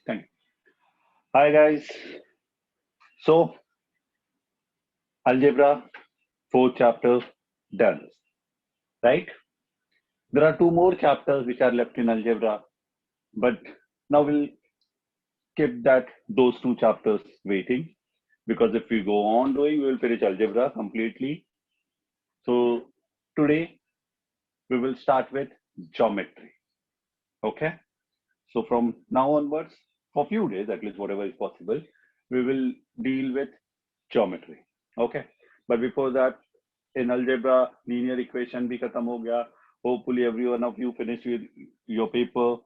Thank you. Hi guys. So algebra, fourth chapter done. Right? There are two more chapters which are left in algebra, but now we'll keep that those two chapters waiting because if we go on doing, we will finish algebra completely. So today we will start with geometry. Okay? So from now onwards, for a few days, at least whatever is possible, we will deal with geometry. Okay? But before that, in algebra, linear equation bhi khatam ho gaya. Hopefully every one of you finish with your paper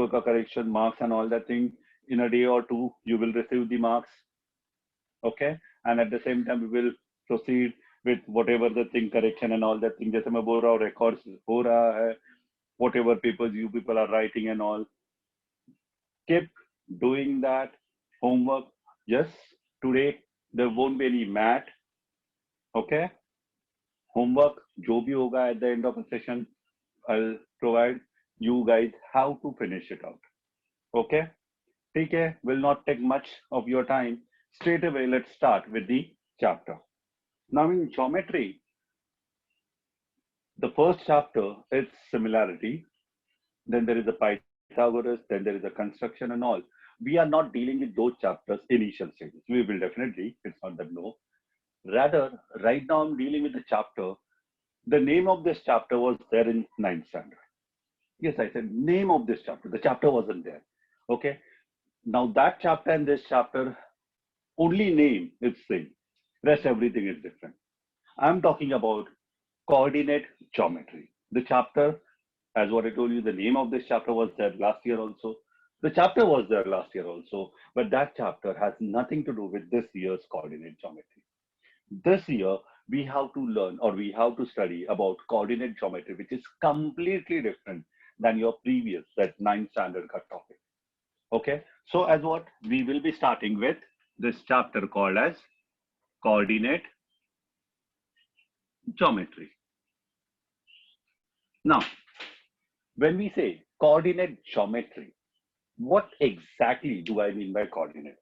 ka correction, marks and all that thing. In a day or two, you will receive the marks. Okay? And at the same time, we will proceed with whatever the thing correction and all that thing. जैसे मैं बोल रहा हूँ records हो रहा है, whatever papers you people are writing and all. Keep doing that homework. Yes, today there won't be any math. Okay? Homework, जो भी होगा at the end of the session, I'll provide you guys how to finish it out. Okay? ठीक है, will not take much of your time. Straight away, let's start with the chapter. Now in geometry, the first chapter is similarity. Then there is a Pythagoras, then there is a construction and all. We are not dealing with those chapters initial stages. We will definitely, it's not that no. Rather, right now I'm dealing with the chapter. The name of this chapter was there in 9th standard. Yes, I said name of this chapter. The chapter wasn't there. Okay. Now that chapter and this chapter, only name is same. Rest everything is different. I'm talking about coordinate geometry. The chapter, as what I told you, the name of this chapter was there last year also. The chapter was there last year also, but that chapter has nothing to do with this year's coordinate geometry. This year, we have to learn or we have to study about coordinate geometry, which is completely different than your previous, that 9th standard cut topic. Okay, so as what we will be starting with this chapter called as coordinate geometry. Now, when we say coordinate geometry, what exactly do I mean by coordinate?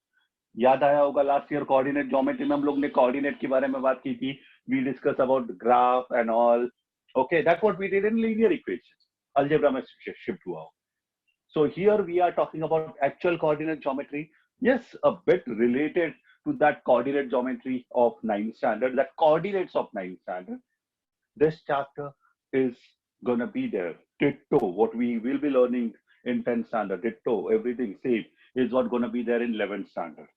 याद आया होगा last year coordinate geometry में हम लोग ने coordinate के बारे में बात की थी. We discuss about graph and all. Okay, that what we did in linear equations. Algebra में शिफ्ट हुआ. So here we are talking about actual coordinate geometry. Yes, a bit related to that coordinate geometry of 9th standard, that coordinates of 9th standard. This chapter is gonna be there. Ditto, what we will be learning in 10th standard, ditto, everything same is what gonna be there in 11th standard.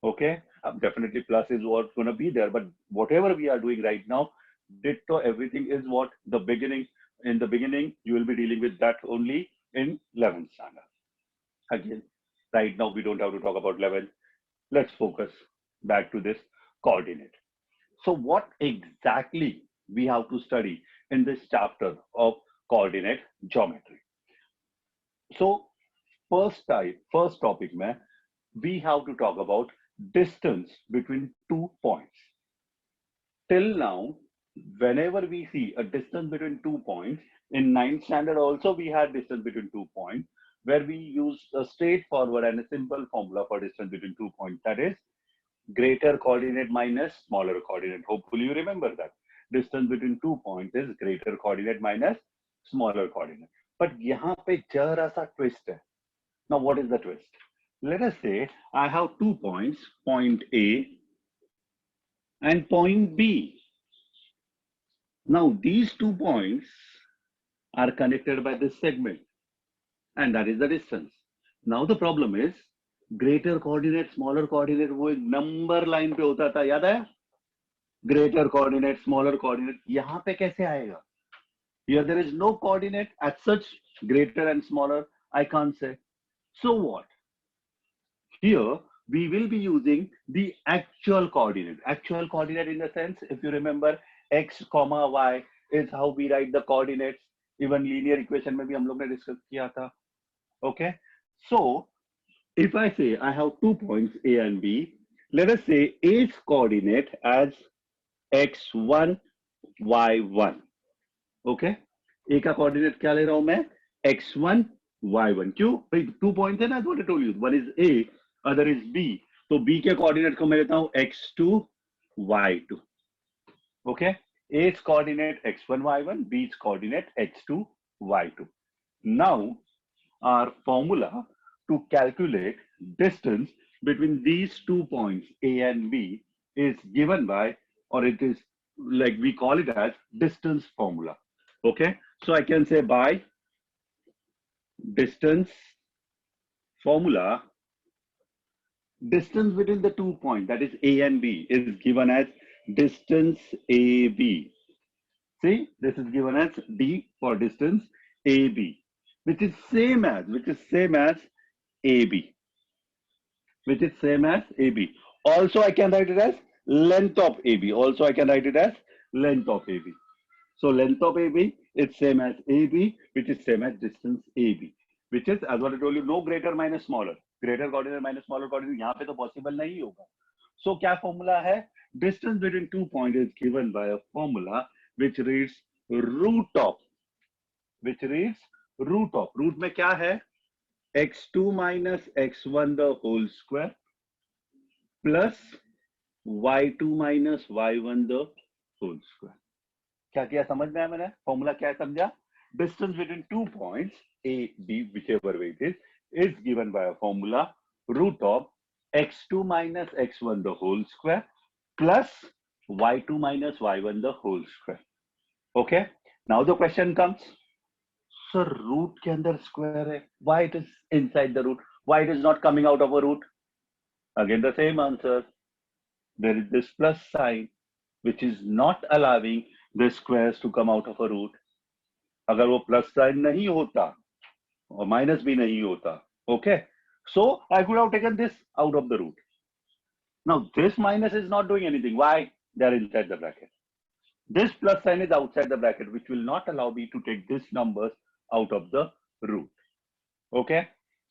Okay, definitely plus is what's gonna be there, but whatever we are doing right now, ditto, everything is what the beginning. In the beginning, you will be dealing with that only in 11th standard. Again, right now we don't have to talk about 11th. Let's focus back to this coordinate. So what exactly we have to study in this chapter of coordinate geometry? So first topic mein, we have to talk about distance between 2 points. Till now, whenever we see a distance between 2 points, in 9th standard also we had distance between 2 points, where we use a straightforward and a simple formula for distance between 2 points. That is greater coordinate minus smaller coordinate. Hopefully you remember that. Distance between 2 points is greater coordinate minus smaller coordinate. But यहाँ पे जरा सा twist है. Now what is the twist? Let us say I have 2 points, point A and point B. Now these 2 points are connected by this segment, and that is the distance. Now the problem is greater coordinate, smaller coordinate, वो एक number line पे होता था, याद है? Greater coordinate, smaller coordinate, यहाँ पे कैसे आएगा? Here there is no coordinate as such, greater and smaller, I can't say. So what? Here we will be using the actual coordinate. Actual coordinate in the sense, if you remember, x comma y is how we write the coordinates. Even linear equation में भी हम लोग ने discuss किया था. Okay, so if I say I have 2 points A and B, let us say A's coordinate as x1, y1. Okay, A का coordinate क्या ले रहा हूं मैं? x1, y1 क्यों भाई 2 पॉइंट है ना what I told you one is a other is b तो b के कोऑर्डिनेट को मैं लेता हूं x2 y2 okay a's coordinate x1 y1 b's coordinate x2 y2 now our formula to calculate distance between these 2 points a and b is given by or it is like we call it as distance formula okay so I can say by distance formula distance between the 2 points that is a and b is given as distance ab see this is given as d for distance ab which is same as ab which is same as ab also I can write it as length of ab also I can write it as length of ab so length of ab is same as ab which is same as distance ab which is as what I told you no greater minus smaller greater coordinate minus smaller coordinate यहाँ पे तो possible नहीं होगा so क्या formula है distance between 2 points is given by a formula which reads root of root में क्या है x2 minus x1 the whole square plus y2 minus y1 the whole square क्या किया समझ में आया मैंने फॉर्मूला क्या है समझा distance between 2 points a b whichever way it is given by a formula root of x2 minus x1 the whole square plus y2 minus y1 the whole square okay now the question comes sir root के अंदर square है why it is inside the root why it is not coming out of a root again the same answer there is this plus sign which is not allowing the squares to come out of a root अगर वो plus sign नहीं होता और minus भी नहीं होता okay so I could have taken this out of the root now this minus is not doing anything why they are inside the bracket this plus sign is outside the bracket which will not allow me to take this numbers out of the root okay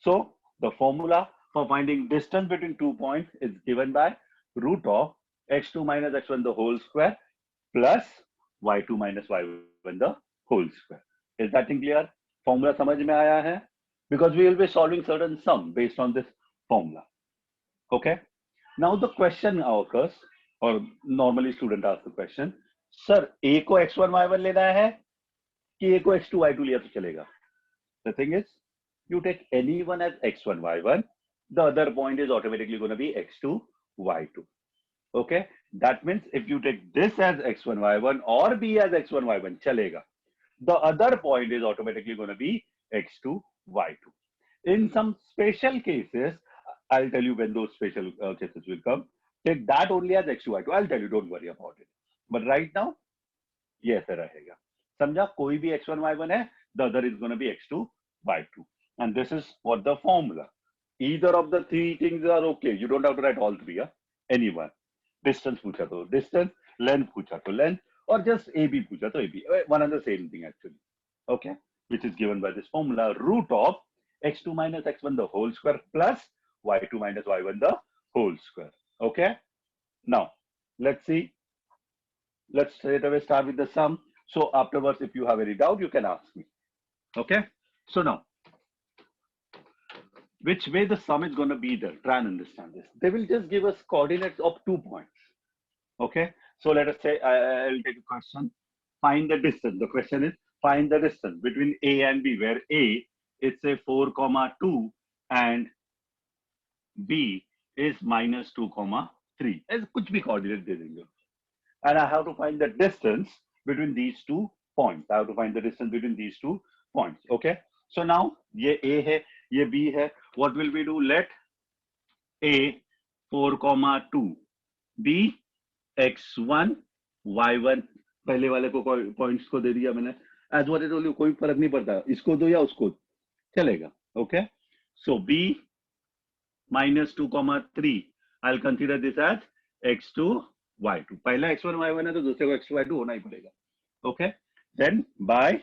so the formula for finding distance between 2 points is given by root of x2 minus x1 the whole square plus y2 minus y1 the whole square. Is that clear? Formula समझ में आया है? Because we will be solving certain sum based on this formula. Okay. Now the question occurs, or normally student asks the question, sir a को x1 y1 लेना है कि a को x2 y2 लिया तो चलेगा? The thing is, you take any one as x1 y1, the other point is automatically going to be x2 y2. Okay, that means if you take this as x1 y1 or b as x1 y1 chalega the other point is automatically going to be x2 y2 in some special cases I'll tell you when those special cases will come take that only as x2 y2 I'll tell you don't worry about it but right now ये ऐसे रहेगा समझा कोई भी x1 y1 है the other is going to be x2 y2 and this is what the formula either of the three things are okay you don't have to write all three anyone distance पूछा तो distance length पूछा तो length or just AB पूछा तो AB one and the same thing actually okay which is given by this formula root of x2 minus x1 the whole square plus y2 minus y1 the whole square okay now let's see let's straight away start with the sum so afterwards if you have any doubt you can ask me okay so now which way the sum is going to be there try and understand this they will just give us coordinates of 2 points okay so let us say I'll take a question find the distance the question is find the distance between a and b where a is say 4,2 and b is minus 2,3 as कुछ भी coordinate दे देंगे and I have to find the distance between these 2 points I have to find the distance between these 2 points okay so now ये a है ये b है what will we do let a 4,2 b x1 y1 पहले वाले को points को दे दिया मैंने as what I told you कोई फर्क नहीं पड़ता इसको दो या उसको चलेगा okay so b minus 2,3 I'll consider this as x2 y2 पहला x1 y1 है तो दूसरे को x2 y2 होना ही पड़ेगा okay then by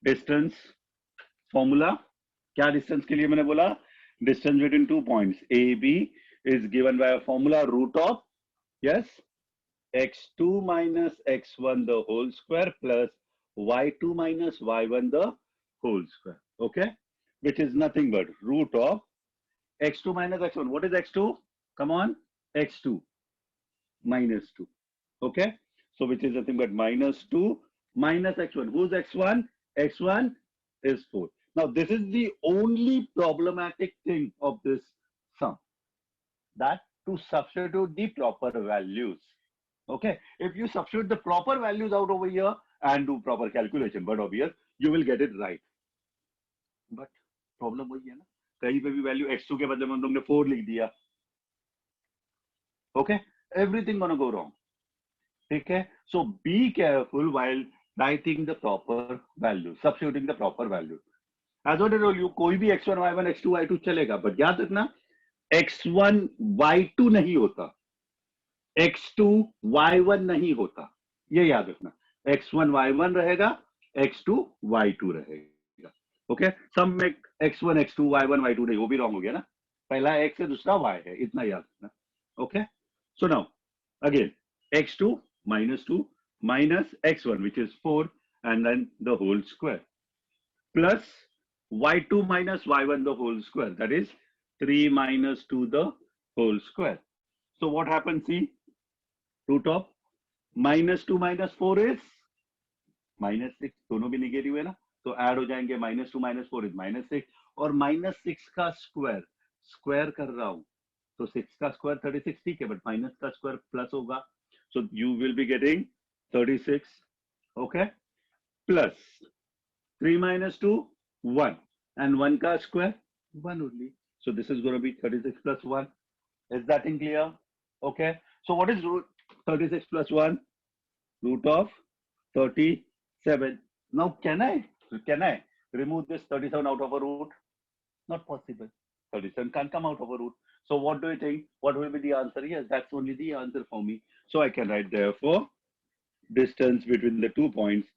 distance formula क्या डिस्टेंस के लिए मैंने बोला distance between 2 points a b is given by a formula root of yes x2 minus x1 the whole square plus y2 minus y1 the whole square. Okay, which is nothing but root of x2 minus x1. What is x2? Come on, x2 minus 2. Okay, so which is nothing but minus 2 minus x1. Who's x1? X1 is 4. Now this is the only problematic thing of this sum, that to substitute the proper values. Okay, if you substitute the proper values out over here and do proper calculation, but over here you will get it right. But problem वही है ना, कहीं पे भी value x2 के बदले में हम लोग ने 4 लिख दिया. Okay, everything gonna go wrong. Okay, so be careful while writing the proper value, substituting the proper value. As what I told you, कोई भी x1 y1 x2 y2 चलेगा, but याद रखना x1 y2 नहीं होता, x2 y1 नहीं होता, ये याद रखना. x1 y1 रहेगा, x2 y2 रहेगा. ओके, सम में x1 x2 y1 y2 नहीं, वो भी रॉन्ग हो गया ना. पहला x है, दूसरा y है, इतना याद रखना. Okay, so now again x2 minus 2 minus x1, which is 4, and then the whole square, plus y2 minus y1 the whole square, that is 3 minus 2 the whole square. So what happens? See, root of minus 2 minus 4 is minus 6. दोनों भी negative है ना, तो add हो जाएंगे. minus 2 minus 4 is minus 6, और minus 6 का square square कर रहा हूं, तो 6 का स्क्वायर 36, ठीक है, बट माइनस का स्क्वायर प्लस होगा. So you will be getting 36, okay, plus 3 minus 2, 1, and 1 ka square, 1 only. So this is going to be 36 plus 1. Is that in clear? Okay. So what is root 36 plus 1? Root of 37. Now can I remove this 37 out of a root? Not possible. 37 can't come out of a root. So what do you think? What will be the answer? Yes, that's only the answer for me. So I can write therefore distance between the 2 points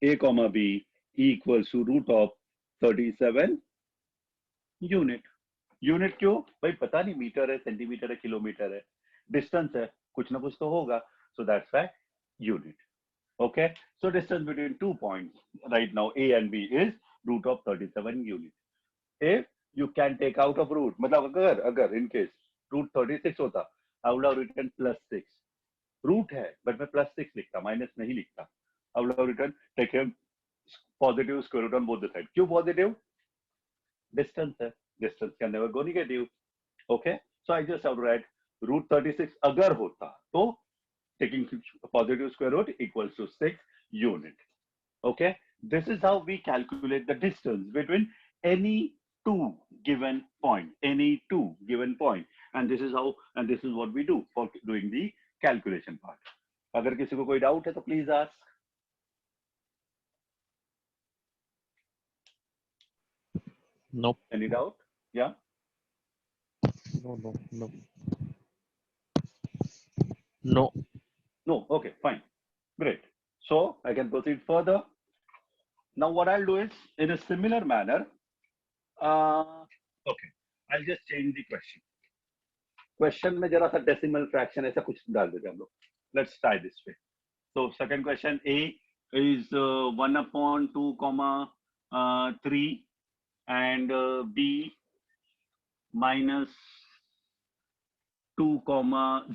A comma B equals to root of 37 unit. Unit क्यों? भाई पता नहीं metre है, centimetre है, kilometre है, distance है, कुछ ना कुछ तो होगा. So that's why unit. Okay. So distance between 2 points right now A and B is root of 37 unit. If you can take out of root, मतलब अगर in case root 36 होता, I would have written plus 6. Root है but मैं plus 6 लिखता, minus नहीं लिखता. I would have written take him positive square root on both the sides. क्यों positive? Distance है, distance can never go negative. Okay, so I just have to write root 36 अगर होता तो taking positive square root equals to 6 unit. Okay, this is how we calculate the distance between any two given point, and this is how, and this is what we do for doing the calculation part. अगर किसी को कोई doubt है तो please ask. Nope. Any doubt? Yeah. No. Okay, fine, great. So I can proceed further. Now what I'll do is in a similar manner. Okay, I'll just change the question. Question में जरा सा decimal fraction ऐसा कुछ डाल देते हम लोग. Let's try this way. So second question, A is 1/2, 3, and B minus 2,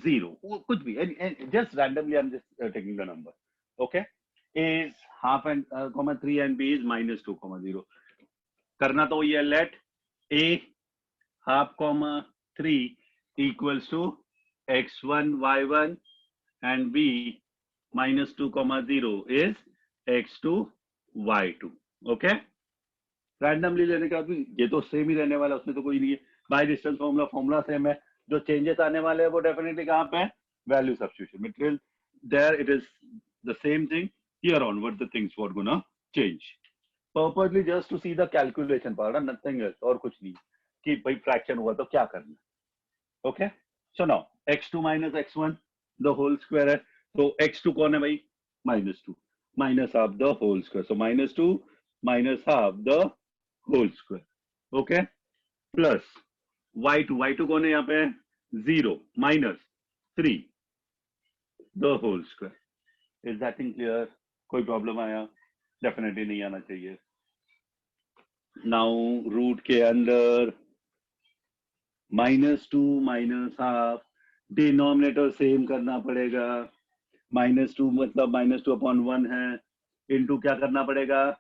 0. कुछ भी, and just randomly I'm just taking the number. Okay. A is 1/2 and 3, and B is minus 2, 0. करना तो ये let A 1/2, 3 equals to x1 y1 and B minus 2, 0 is x2 y2. Okay, randomly लेने का भी ये तो सेम ही रहने वाला, उसमें तो कोई नहीं है. बाय डिस्टेंस फॉर्मूला सेम है. जो चेंजेस आने वाले हैं वो डेफिनेटली कहाँ पे है? Value substitution. Material there it is the same thing. Here onward the things were gonna change. Purposely just to see the calculation part, nothing else, और कुछ नहीं कि भाई फ्रैक्शन हुआ तो क्या करना. Okay, so now x2 minus x1 the whole square है, तो x2 कौन है भाई? minus 2 minus half the whole square. So minus 2 minus half the whole square. Okay, plus y2 कौन है यहाँ पे? 0 minus 3 the whole square. Is that in clear? कोई प्रॉब्लम आया? डेफिनेटली नहीं आना चाहिए. नाउ रूट के अंदर -2 -12 डिनोमिनेटर सेम करना पड़ेगा। -2 मतलब -2/1 है, इनटू क्या करना पड़ेगा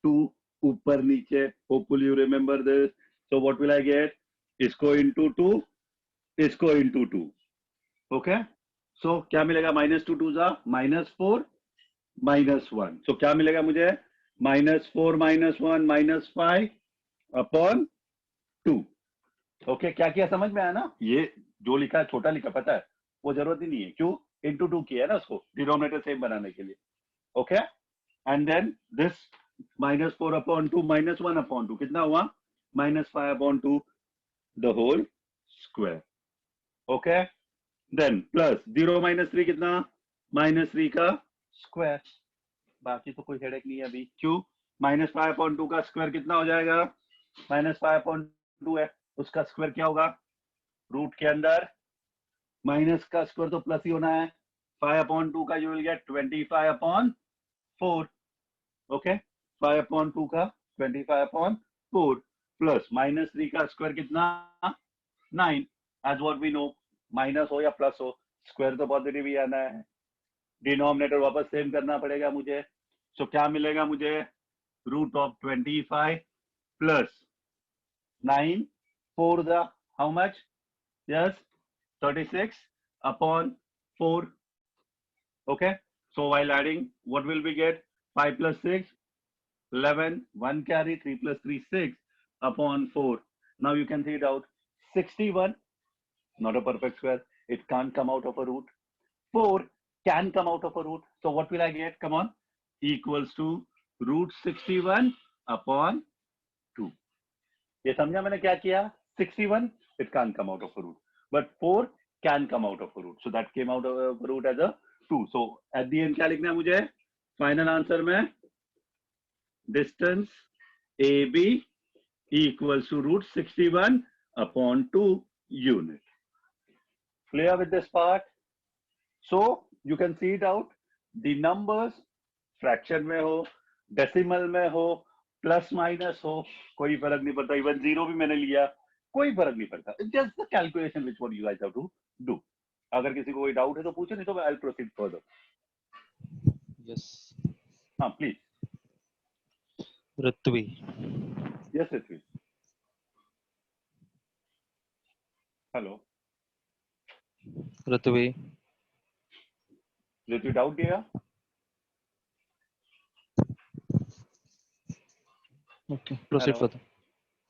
2 ऊपर नीचे। Hopefully you remember this. So what will I get, इसको इनटू 2, इसको इनटू 2। ओके, सो क्या मिलेगा, -2 2 जा -4 -1। सो क्या मिलेगा मुझे, -4 -1 -5 अपॉन 2। ओके, क्या किया समझ में आया ना? ये जो लिखा है छोटा लिखा, पता है वो जरूरत ही नहीं है। क्यों, इनटू 2 किया है ना उसको डिनोमिनेटर सेम बनाने के लिए। ओके, एंड देन दिस -4/2 -1/2 कितना हुआ, -5/2 the whole square. Okay, then plus 0 -3 कितना, -3 का स्क्वायर। बाकी तो कोई हेडेक नहीं है अभी। क्यों, -5/2 का स्क्वायर कितना हो जाएगा, -5/2 है, उसका स्क्वायर क्या होगा, रूट के अंदर माइनस का स्क्वायर तो प्लस ही होना है। 5/2 का यू विल गेट 25/4। ओके, 5/2 का 25/4 प्लस -3 का स्क्वायर कितना, 9। As what we know, minus हो या प्लस हो, स्क्वायर तो पॉजिटिव ही आना है। डिनोमिनेटर वापस सेम करना पड़ेगा मुझे। सो क्या मिलेगा मुझे, root of 25 plus 9 4 the how much, yes 36 upon 4. Okay, so while adding, what will we get, 5 plus 6 11, 1 carry, 3 plus 3 6 upon 4. Now you can see it out, 61, not a perfect square, it can't come out of a root. 4 can come out of a root, so what will I get, come on, equals to root 61 upon 2. ये समझा मैंने क्या किया, 61 it can't come out of a root, but 4 can come out of a root, so that came out of a root as a 2. So at the end क्या लिखना है मुझे, final answer में distance AB equals to root 61 upon 2 unit. Clear with this part? So you can see it out, the numbers fraction में हो, decimal में हो, plus minus हो, कोई फर्क नहीं पड़ता। इवन जीरो भी मैंने लिया, कोई फर्क नहीं पड़ता। Just the calculation which what you guys have to do. अगर किसी को कोई डाउट है तो पूछो, नहीं तो I will proceed further. Yes. हाँ please. Ritvi. Yes Ritvik, hello Ritvi. Ritvik, doubt दिया? Okay. Proceed Hello. further.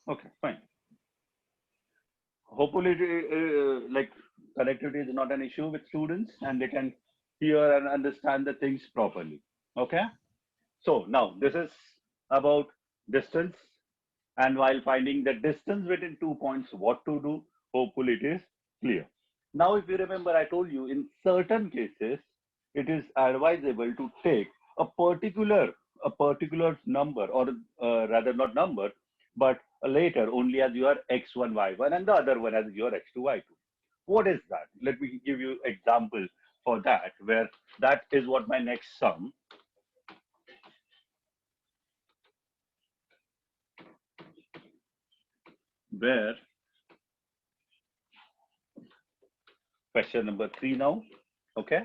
Okay, fine. Hopefully, like connectivity is not an issue with students, and they can hear and understand the things properly. Okay. So now this is about distance, and while finding the distance between 2 points, what to do. Hopefully, it is clear. Now, if you remember, I told you in certain cases, it is advisable to take a particular number, or rather not number, but later only as your x1, y1, and the other one as your x2, y2. What is that? Let me give you example for that, where that is what my next sum. Where question number 3 now. Okay,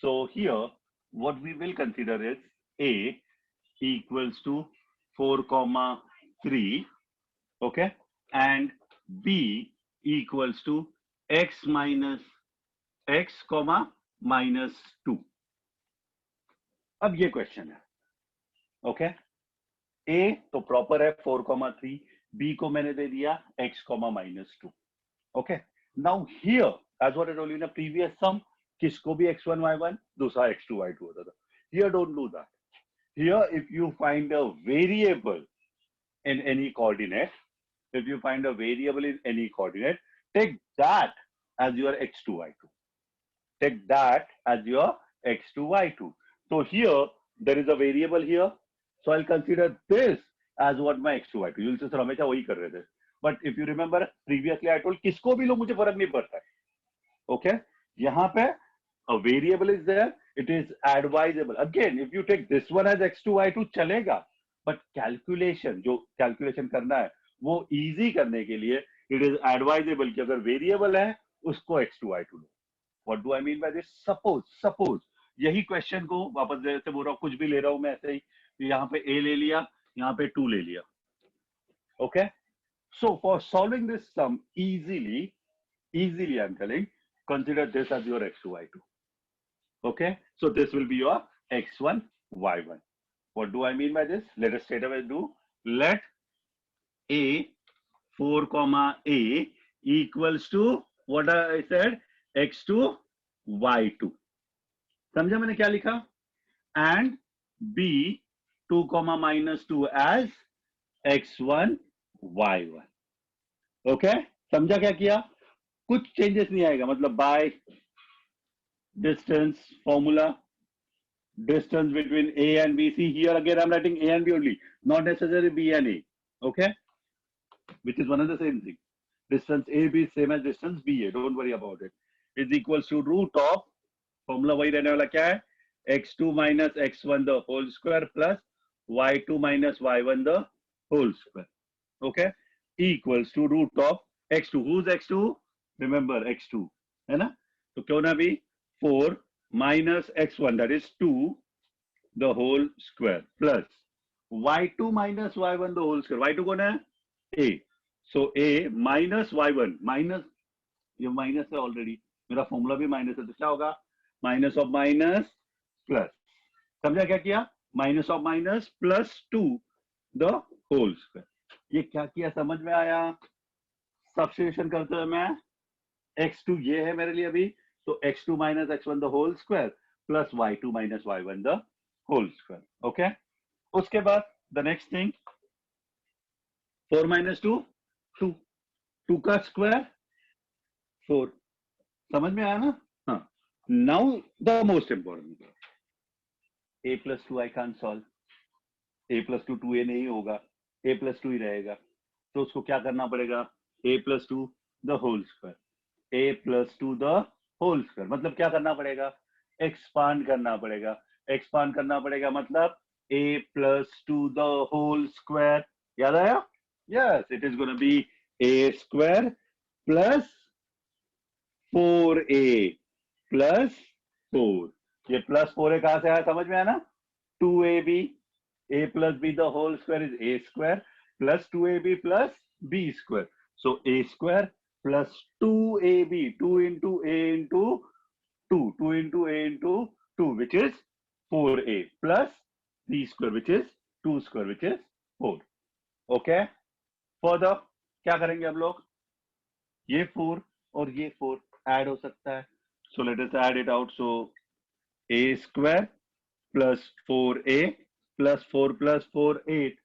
so here what we will consider is a equals to 4,3, okay, and b equals to x minus x, minus 2. अब ये question है, okay, a तो proper है 4,3, b को मैंने दे दिया x, minus 2. Okay, now here as what I told you in previous sum, किसको भी x1 y1, दूसरा x2 y2 होता था। Here don't do that. Here, if you find a variable in any coordinate, take that as your x2, y2. Take that as your x2, y2. So here, there is a variable here. So I'll consider this as what my x2, y2. You'll say, sir, हमेशा वही कर रहे थे. But if you remember, previously I told, किसको भी लो मुझे फर्क नहीं पड़ता है. Okay? यहाँ पे a variable is there, it is advisable. Again, if you take this one as x2, y2, chalega. But calculation, जो कैलकुलेशन करना है वो इजी करने के लिए इट इज एडवाइजेबल कि अगर वेरिएबल है उसको x2 y2 low. What do I mean by this? Suppose यही क्वेश्चन को वापस जैसे बोल रहा हूँ, कुछ भी ले रहा हूं मैं ऐसे ही, यहाँ पे a ले लिया, यहाँ पे 2 ले लिया. Okay, so for solving this sum easily I'm telling, consider this as your x2 y2. Okay, so this will be your x1 y1. What do I mean by this? Let us straight away do. Let a 4 comma a equals to what I said, x2 y2. समझा मैंने क्या लिखा? And b 2 comma minus 2 as x1 y1. Okay, समझा क्या किया? कुछ changes नहीं आएगा, मतलब bye distance formula, distance between A and B. See here again I'm writing A and B only, not necessarily B and A. Okay, which is one and the same thing. Distance AB is same as distance BA. Don't worry about it. Is equals to root of, formula वही रहने वाला क्या है, x2 minus x1 the whole square plus y2 minus y1 the whole square. Okay, equals to root of x2. Who's x2? Remember x2 है ना, तो क्यों ना भी 4 minus x1 that is 2 the whole square plus y2 minus y1 the whole square. y2 कौन है? a. So a minus y1 minus, ये minus है ऑलरेडी, मेरा फॉर्मूला भी माइनस है, तो क्या होगा? Minus of minus plus. समझा क्या किया? Minus of minus plus 2 the whole square. ये क्या किया समझ में आया? सब्स्टिट्यूशन करते हुए मैं x2 ये है मेरे लिए अभी, तो x2 minus x1 the whole square plus y2 minus y1 the whole square. Okay, उसके बाद the next thing 4 minus 2 2, 2 का स्क्वायर 4. समझ में आया ना? हाँ, now the most important, a plus 2 I can't solve, a plus 2 2a नहीं होगा, a plus 2 ही रहेगा, तो उसको क्या करना पड़ेगा? a plus 2 the whole square, a plus 2 the whole square. मतलब क्या करना पड़ेगा? एक्सपांड करना पड़ेगा. एक्सपांड करना पड़ेगा मतलब a plus 2 the whole square. याद आया? Yes, it is going to be a square plus 4a plus 4. ये प्लस 4a कहां से आया समझ में आया ना? 2ab, a plus b the whole square is a square plus 2ab plus b square. So a square plus 2ab, 2 into a into 2, 2 into a into 2, which is 4a plus b square, which is 2 square, which is 4. Okay, further क्या करेंगे अब लोग? ये 4 और ये 4 add हो सकता है, so let us add it out. So a square plus 4a plus 4 plus 4 8.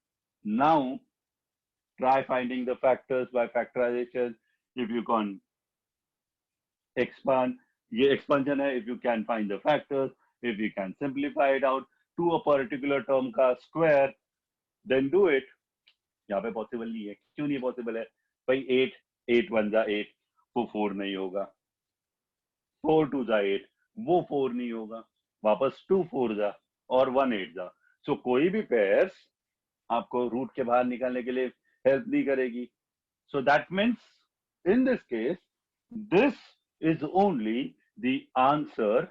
Now try finding the factors by factorization. If you can expand, ये expansion है, if you can find the factors, if you can simplify it out to a particular term का square, then do it. यहाँ पे possible नहीं है. क्यों नहीं possible है भाई? 8 8 1 जा 8, वो 4 नहीं होगा. 4 2 जा 8, वो 4 नहीं होगा. वापस 2 4 जा और 1 8 जा. सो कोई भी पेयर्स आपको रूट के बाहर निकालने के लिए हेल्प नहीं करेगी. So that means in this case this is only the answer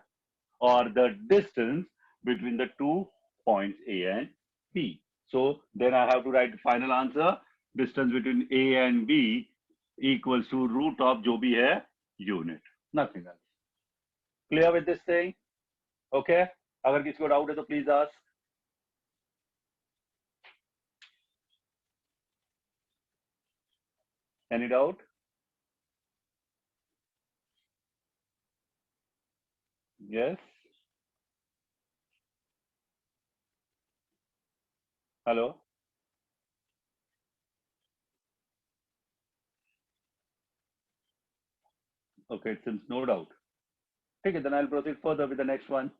or the distance between the 2 points A and B. So then I have to write the final answer. Distance between A and B equals to root of जो भी है unit. Nothing else. Clear with this thing? Okay. अगर किसी को doubt है तो please ask. Any doubt? Yes. Hello. Okay, it seems no doubt. Okay, then I'll proceed further with the next one.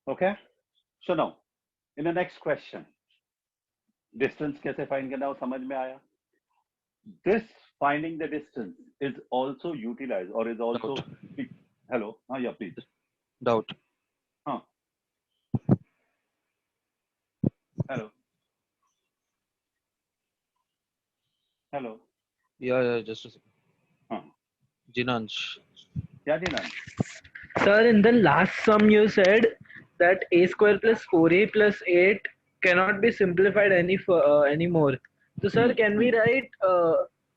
Okay. So now, in the next question, distance कैसे find करना है वो समझ में आया. This finding the distance is also utilized or is also. Doubt. Hello. Yeah, please. Doubt. Huh. Hello. Hello. Yeah, just a second. Huh. Jinansh. Yeah, Dinan. Sir, in the last sum you said that a square plus 4a plus 8 cannot be simplified anymore. So sir, can we write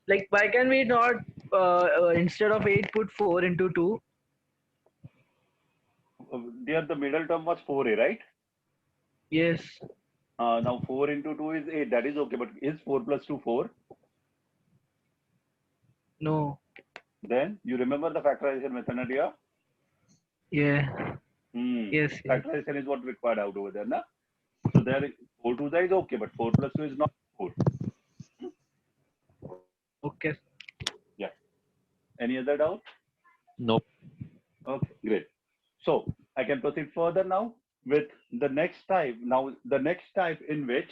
like why can we not instead of 8 put 4 into 2? There the middle term was 4a, right? Yes. Now 4 into 2 is 8. That is okay. But is 4 plus 2 4? No. Then you remember the factorization method, Nadia? Yeah. Yes. Factorization is what required out over there, na? So there 4 to the is okay, but 4 plus 2 is not 4. Okay. Yeah. Any other doubt? Nope. Okay, great. So I can proceed further now with the next type. Now the next type in which,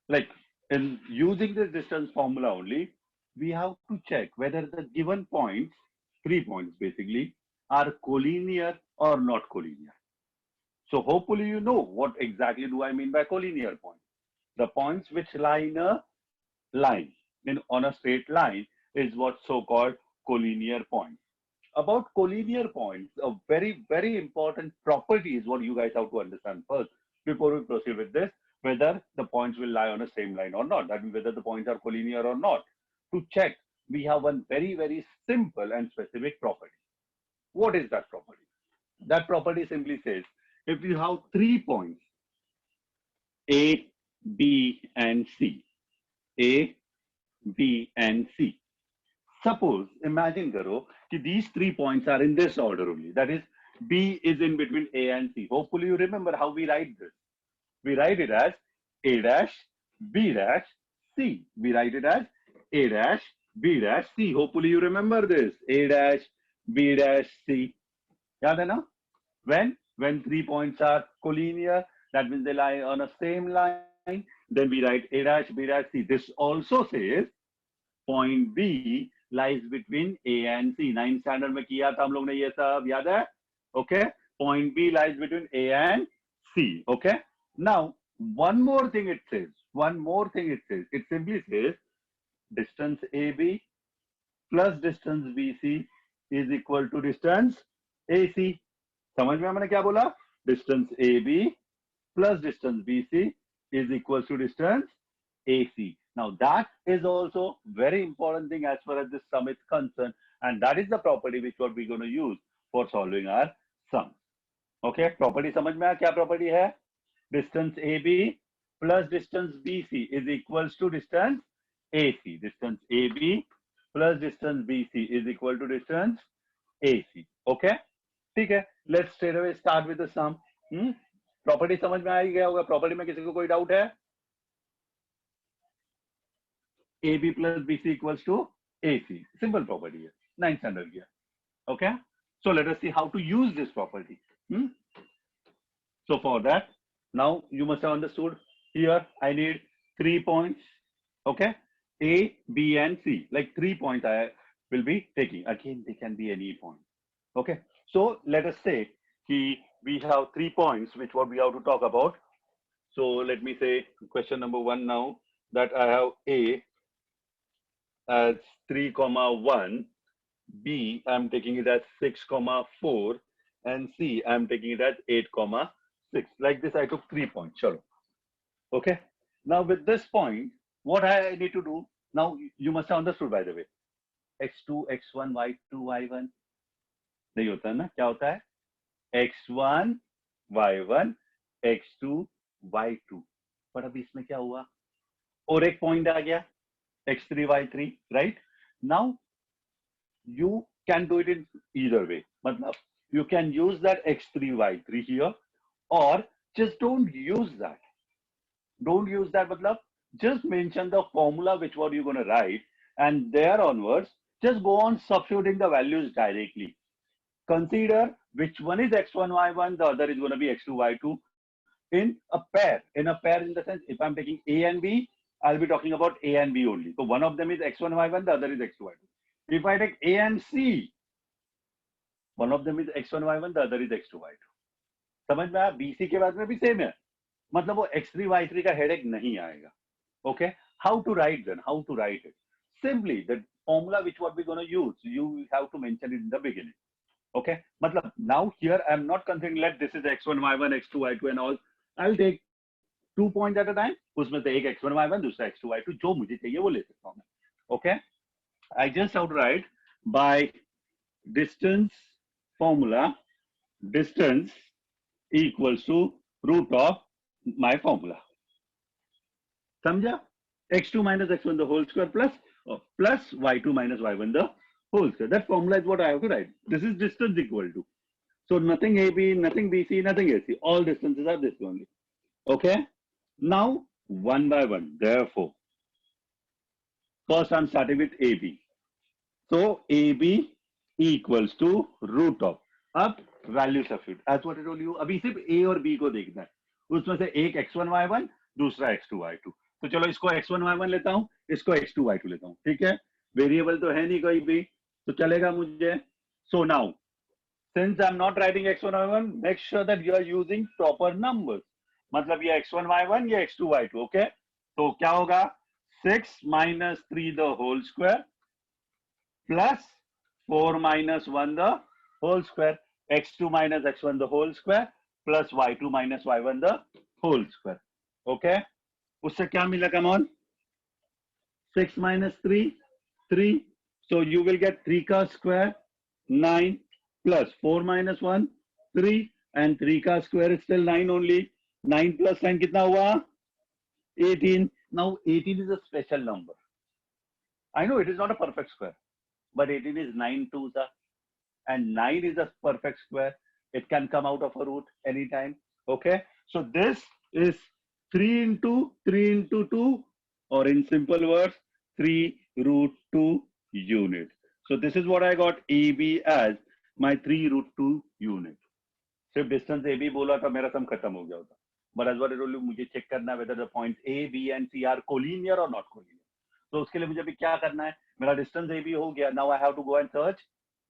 like in using this distance formula only, we have to check whether the given points, 3 points basically, are collinear or not collinear. So hopefully you know what exactly do I mean by collinear points. The points which lie in a line, on a straight line, is what so-called collinear points. About collinear points, a very, very important property is what you guys have to understand first before we proceed with this, whether the points will lie on the same line or not. That means whether the points are collinear or not. To check, we have one very, very simple and specific property. What is that property? That property simply says, if you have 3 points, A, B, and C, A, B, and C. Suppose, imagine karo, these 3 points are in this order only. That is, B is in between A and C. Hopefully you remember how we write this. We write it as A dash, B dash, C. We write it as A dash, B dash, C. Hopefully you remember this. A dash, B dash, C. Yaad hai na? When 3 points are collinear, that means they lie on a same line, then we write A dash, B dash, C. This also says point B lies between A and C. 9th standard में किया था हम लोग ने ये सब याद है? Okay. Point B lies between A and C. Okay. Now, one more thing it says. It simply says distance AB plus distance BC is equal to distance AC. समझ में हमने क्या बोला? Distance AB plus distance BC is equal to distance AC. Now that is also very important thing as far as this sum is concerned, and that is the property which what we're going to use for solving our sum. Okay, property समझ में आया क्या property है? Distance AB plus distance BC is equals to distance AC. Distance AB plus distance BC is equal to distance AC. Okay, ठीक है. Let's straight away start with the sum. Property समझ में आ ही गया होगा. Property में किसी को कोई doubt है? AB plus BC equals to AC. Simple property. 9th standard here. Okay. So let us see how to use this property. So for that, now you must have understood here I need 3 points. Okay. A, B, and C. Like 3 points I will be taking. Again, they can be any point. Okay. So let us say we have 3 points which what we have to talk about. So let me say question number 1 now, that I have A as 3, 1, B I'm taking it as 6, 4, and C I'm taking it as 8, 6. Like this I took 3 points. Chalo. Okay. Now with this point, what I need to do, now you must have understood by the way. X2, X1, Y2, Y1. नहीं होता है ना? क्या होता है? X1, Y1, X2, Y2. पर अभी इसमें क्या हुआ? और एक पॉइंट आ गया X3, Y3, right? Now you can do it in either way. मतलब you can use that X3, Y3 here, or just don't use that. Don't use that. मतलब just mention the formula which what you're going to write, and there onwards just go on substituting the values directly. Consider which one is X1, Y1, the other is going to be X2, Y2. in a pair. In a pair, in the sense, if I'm taking A and B, I'll be talking about A and B only. So one of them is x1, y1, the other is x2, y2. If I take A and C, one of them is x1, y1, the other is x2, y2. समझ में आया? BC के बाद में भी same है, मतलब वो x3, y3 का हेडेक नहीं आएगा. Okay, how to write then? How to write it? Simply the formula which what we're going to use, you have to mention it in the beginning. Okay, matlab now here I am not considering let this is x1, y1, x2, y2 and all. I'll take 2 points at a time. उसमें से एक x1, y1, दूसरा x2, y2, जो मुझे चाहिए वो ले सकता हूँ मैं. Okay, I just have to write by distance formula, distance equals to root of my formula. समझा? x2 minus x1 the whole square plus y2 minus y1 the whole square. That formula is what I have to write. This is distance equal to. So nothing AB, nothing BC, nothing AC. All distances are this only. Okay. Now one by one. Therefore, first I'm starting with AB. So AB equals to root of. अब value substitute as what I told you. अभी सिर्फ A और B को देखना है. उसमें से एक x1 y1 दूसरा x2 y2. तो चलो इसको x1 y1 लेता हूं, इसको x2 y2 लेता हूं. ठीक है, वेरिएबल तो है नहीं कोई भी, तो चलेगा मुझे. So now since I'm not writing x1 y1, make sure that you are using proper numbers. मतलब ये x1 y1 ये x2 y2. ओके, तो क्या होगा? 6 minus 3 the whole square plus 4 minus 1 the whole square, x2 minus x1 the whole square plus y2 minus y1 the whole square. Okay, उससे क्या मिला? Come on, 6 minus 3, 3. So you will get 3 ka square, 9 plus 4 minus 1, 3, and 3 ka square is still 9 only. 9 plus 9 कितना हुआ? 18. Now 18 is a special number. I know it is not a perfect square, but 18 is 9 twos, and 9 is a perfect square. It can come out of a root anytime. Okay, so this is 3 into 2, or in simple words, 3 root 2 units. So this is what I got AB as my 3 root 2 unit. सिर्फ distance AB बोला था, मेरा सम खत्म हो गया होता. But as what I told you, मुझे check करना है whether the points A, B and C are collinear or not collinear. तो उसके लिए मुझे अभी क्या करना है? मेरा distance AB हो गया. Now I have to go and search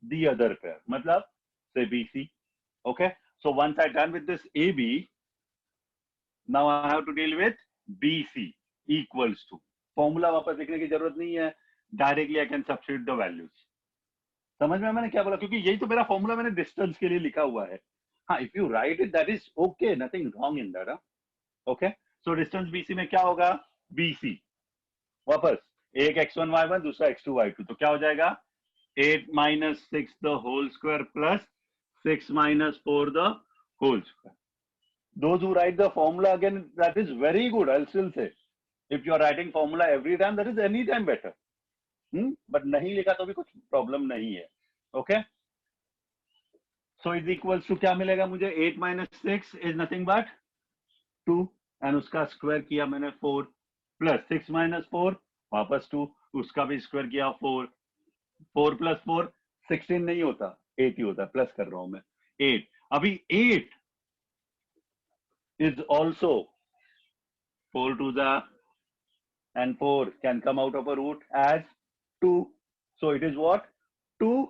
the other pair. मतलब say BC. Okay. So once I done with this AB, now I have to deal with BC equals to. Formula वापस लिखने की जरूरत नहीं है. Directly I can substitute the values. समझ में मैंने क्या बोला? क्योंकि यही तो मेरा फॉर्मूला मैंने डिस्टेंस के लिए लिखा हुआ है. हाँ, if you right it that is okay, nothing wrong in that. Okay, so distance BC में क्या होगा? BC वापस एक x1 y1 दूसरा x2 y2. तो क्या हो जाएगा? 8 minus 6 the whole square plus 6 minus 4 the whole square. Those who write the formula again, that is very good. I'll still say, if you are writing formula every time, that is any time better. But नहीं लिखा तो भी कुछ problem नहीं है. Okay, so is equals to क्या मिलेगा मुझे? 8 minus 6 is nothing but 2, and उसका स्क्वायर किया मैंने 4 प्लस 6 minus 4 वापस 2, उसका भी स्क्वायर किया 4. 4 plus 4 16 नहीं होता, 8 ही होता. प्लस कर रहा हूं मैं 8. अभी 8 is also 4 to the and 4 can come out of a root as 2. So it is what? 2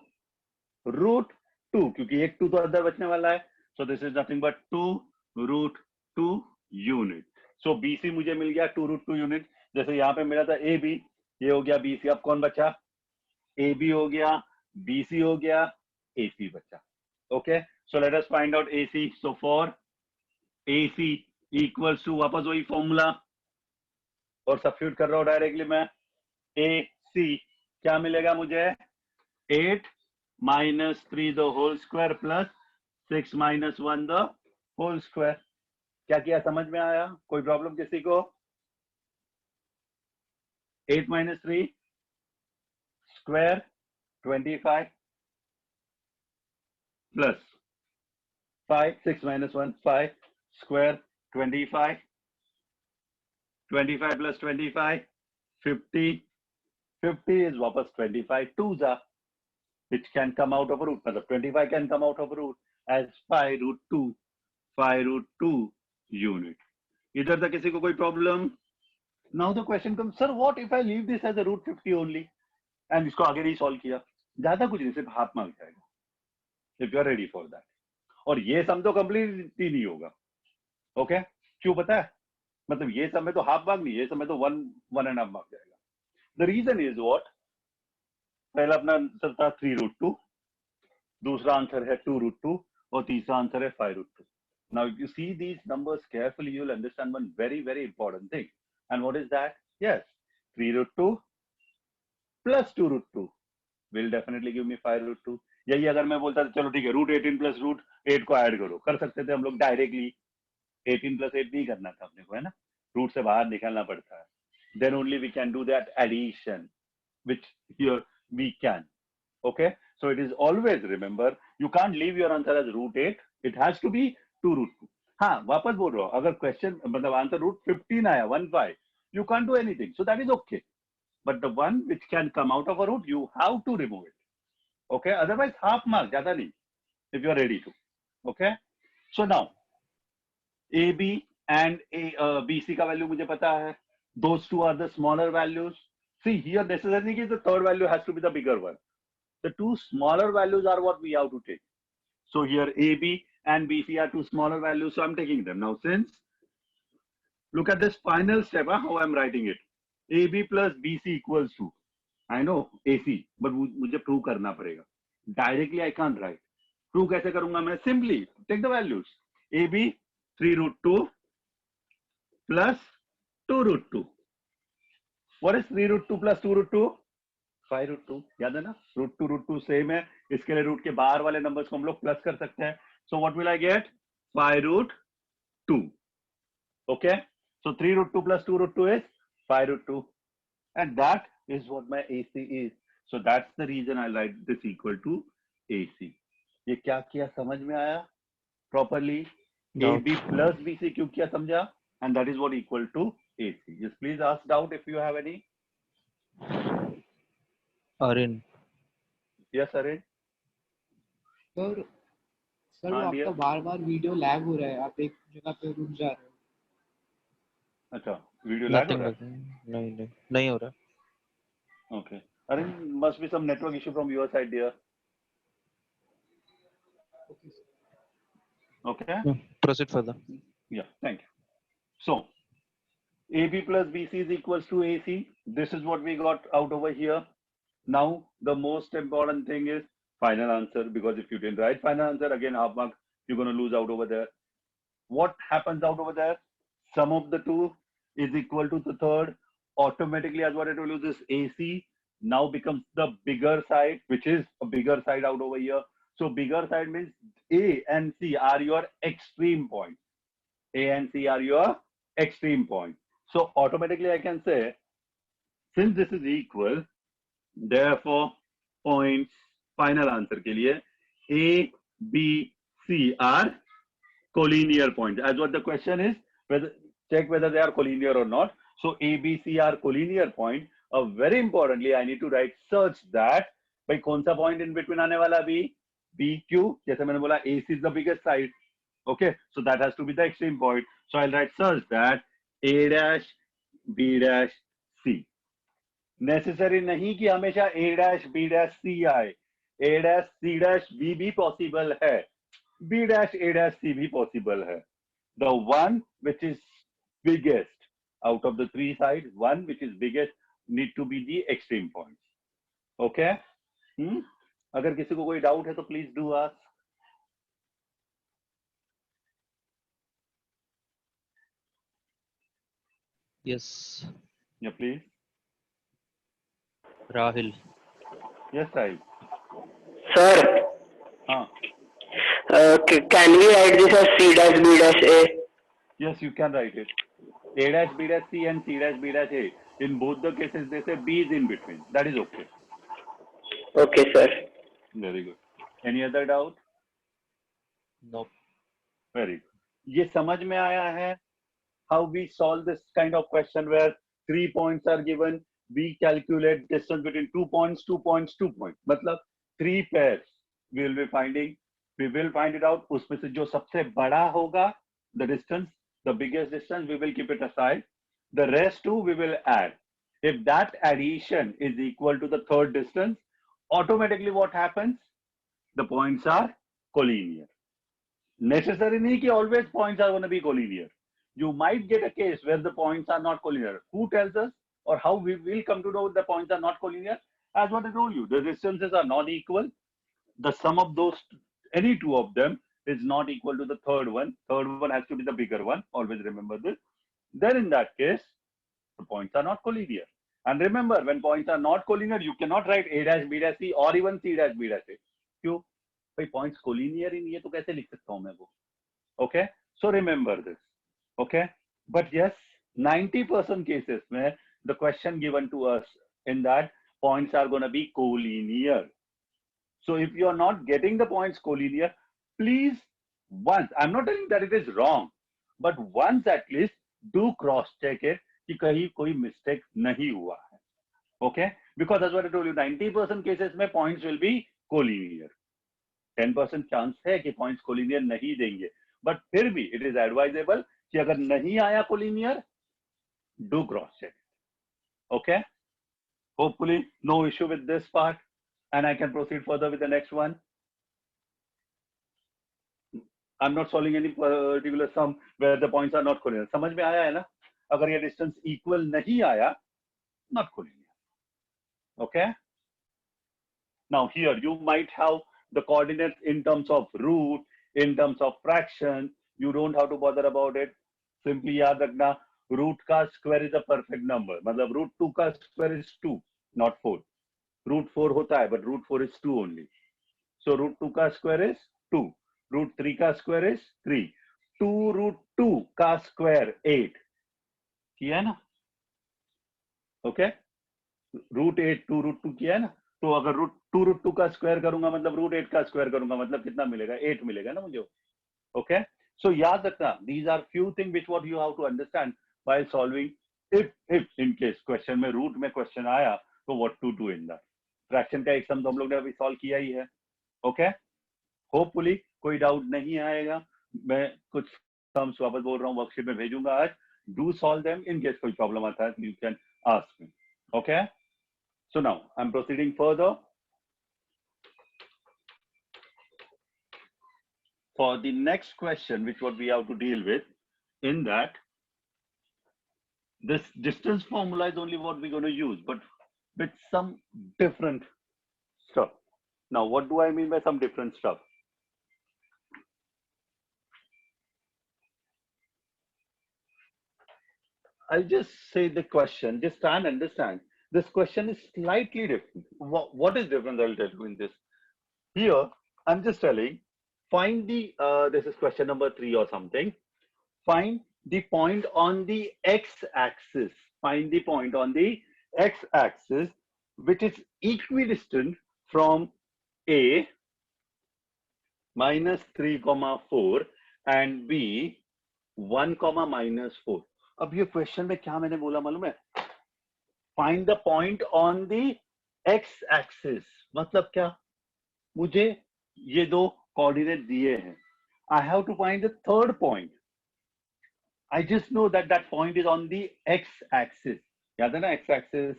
root 2, क्योंकि एक 2 तो अंदर बचने वाला है. So this is nothing but 2 root 2 unit. So BC मुझे मिल गया 2 root 2 unit. जैसे यहाँ पे मिला था AB, ये हो गया BC. अब कौन बचा? AB हो गया, BC हो गया, AC बचा. Okay, so let us find out AC. So for AC equals to, वापस वही फॉर्मूला और सब्स्टिट्यूट कर रहा हूं डायरेक्टली मैं. AC क्या मिलेगा मुझे? 8 minus 3 the whole square plus 6 minus 1 the whole square. क्या किया? समझ में आया? कोई प्रॉब्लम किसी को? 8 minus 3 square 25 plus 5, 6 minus 1 5 square 25. 25 plus 25 50. 50 is वापस 25 twos are, which can come out of a root. मतलब 25 can come out of a root as 5 root 2. 5 root 2 unit. इधर तक किसी को कोई problem? Now the question come, sir what if I leave this as a root 50 only and इसको आगे नहीं solve किया? ज्यादा कुछ नहीं, सिर्फ हाफ मार्क जाएगा if you are ready for that. और ये सम तो कंप्लीट ही नहीं होगा. ओके क्यों पता है? मतलब ये सम में तो हाफ मार्क नहीं, ये सम में तो 1.5 मार्क जाएगा. द रीजन इज व्हाट, पहला अपना आंसर था 3√2, दूसरा आंसर है 2√2 और तीसरा आंसर है 5√2. Now if you see these numbers carefully, you'll understand one very important thing. And what is that? Yes, 3√2 plus 2√2 will definitely give me 5√2. यही अगर मैं बोलता था चलो ठीक है √18 प्लस √8 को ऐड करो, कर सकते थे हम लोग डायरेक्टली. 18 प्लस 8 नहीं करना था अपने को, है ना, रूट से बाहर निकलना पड़ता है. Then only we can do that addition, which here we can. Okay, so it is always, remember, you can't leave your answer as √8, it has to be 2√2. हाँ वापस बोल रहा हूँ, अगर क्वेश्चन मतलब आंसर √15 आया 1.5, you can't do anything, so that is okay. But the one which can come out of a root, you have to remove it. Okay, otherwise half mark, ज्यादा नहीं, if you are ready to. Okay, so now AB and BC का value मुझे पता है. Those two are the smaller values. See here, necessarily the third value has to be the bigger one. The two smaller values are what we have to take. So here AB and BC are two smaller values, so I'm taking them. Now since, look at this final step, how I'm writing it. AB plus BC equals to, I know AC, but मुझे prove करना पड़ेगा. Directly I can't write. Prove कैसे करूंगा मैं? Simply take the values. AB 3√2 plus 2√2. What is 3√2 plus 2√2? 5√2. याद है ना, √2 same है, इसके लिए रूट के बाहर वाले नंबर्स को हम लोग प्लस कर सकते हैं. So what will I get? 5√2. Okay, so 3√2 plus 2√2 is 5√2, and that is what my AC is. So that's the reason I write this equal to AC. ये क्या किया समझ में आया properly? AB plus BC क्यों किया समझा? And that is what equal to AC. Just please ask doubt if you have any. Arin. Yes, Arin. Sir हाँ, आपका बार बार वीडियो लैग हो रहा है, आप एक जगह पे रुक जा रहे हो. अच्छा, वीडियो लैग हो Nothing. रहा है? नहीं हो रहा. Okay. Arin, must be some network issue from your side, dear. Okay. Proceed further. Yeah, thank you. So, AB plus BC is equals to AC. This is what we got out over here. Now, the most important thing is final answer, because if you didn't write final answer, again, half mark, you're going to lose out over there. What happens out over there? Sum of the two is equal to the third. Automatically, as what I told you, this AC now becomes the bigger side, which is a bigger side out over here. So bigger side means A and C are your extreme points. A and C are your extreme points. So automatically I can say, since this is equal, therefore points, final answer के लिए A, B, C are collinear points. As what the question is, check whether they are collinear or not. So A, B, C are collinear point. Very importantly, I need to write such that भाई कौन सा point in between आने वाला B? B, Q. जैसे मैंने बोला AC is the biggest side. Okay, so that has to be the extreme point. So I'll write such that A dash, B dash, C. Necessary नहीं कि हमेशा A dash, B dash, C आए. A dash, C dash, B भी possible है. B dash, A dash, C भी possible है. The one which is biggest out of the three sides, one which is biggest need to be the extreme points. Okay? अगर किसी को कोई doubt है तो please do ask. Yes. Yeah, please. Rahil. Yes, Sahil. Sir, हाँ. can we write this as C dash B dash A? Yes, you can write it. A dash B dash C and C dash B dash A. In both the cases, they say B is in between. That is okay. Okay, sir. Very good. Any other doubt? Nope. Very good. ये समझ में आया है? How we solve this kind of question where 3 points are given, we calculate distance between 2 points, 2 points, 2 points. मतलब 3 pairs we will be finding. We will find it out. उसमें से जो सबसे बड़ा होगा, the distance, The biggest distance we will keep it aside. The rest two we will add. If that addition is equal to the third distance, automatically what happens? The points are collinear. Necessary nahi ki always points are going to be collinear. You might get a case where the points are not collinear. Who tells us or how we will come to know the points are not collinear? As what I told you, the distances are not equal. The sum of those, any two of them, is not equal to the third one. Third one has to be the bigger one. Always remember this. Then in that case, the points are not collinear. And remember, when points are not collinear, you cannot write A dash B dash C or even C dash B dash A. क्यों? भाई points collinear in ये तो कैसे लिख सकता हूँ मैं वो? Okay? So remember this. Okay? But yes, 90% cases में the question given to us in that points are going to be collinear. So if you are not getting the points collinear, please once, I'm not telling that it is wrong, but once at least do cross check it कि कहीं कोई mistake नहीं हुआ है. Okay? Because as what I told you, 90% cases में points will be collinear. 10% chance है कि points collinear नहीं देंगे. But फिर भी it is advisable कि अगर नहीं आया collinear, do cross check. Okay? Hopefully no issue with this part, and I can proceed further with the next one. I'm not solving any particular sum where the points are not collinear. समझ में आया है ना? अगर ये distance equal नहीं आया, not collinear. Okay? Now here you might have the coordinates in terms of root, in terms of fraction. You don't have to bother about it. Simply याद रखना, root का square is a perfect number. मतलब root 2 का square is 2, not 4. Root 4 होता है, but root 4 is 2 only. So root 2 का square is 2. Root 3 का square is 3. 2 root 2 का square 8. किया है ना? Okay? Root 8 2 root 2 किया है ना? तो अगर रूट 2 root 2 का स्क्वायर करूंगा मतलब रूट 8 का स्क्वायर करूंगा मतलब कितना मिलेगा? 8 मिलेगा ना मुझे. ओके, सो याद रखना, these are few thing which what you have to understand while solving. If in case question में रूट में क्वेश्चन आया तो what to do in that. Fraction का एक सम तो हम लोग ने अभी सॉल्व किया ही है. ओके, होपफुली कोई डाउट नहीं आएगा. मैं कुछ सम्स वापस बोल रहा हूँ, वर्कशीट में भेजूंगा आज. Do solve them. In case कोई प्रॉब्लम आता है you can ask me. Okay, so now I'm proceeding further. For the next question, which what we have to deal with, in that this distance formula is only what we're going to use, but with some different stuff. Now, what do I mean by some different stuff? I'll just say the question, just try and understand. This question is slightly different. What is different? I'll tell you in this. Here, I'm just telling, find the, this is question number 3 or something. Find the point on the x-axis. Find the point on the x-axis, which is equidistant from A minus 3, 4 and B 1, minus 4. अब ये question में क्या मैंने बोला मालूम है? Find the point on the x-axis. मतलब क्या? मुझे ये दो कोऑर्डिनेट दिए हैं. I have to find the third point. I just know that that point is on the x-axis. याद है ना? x-axis,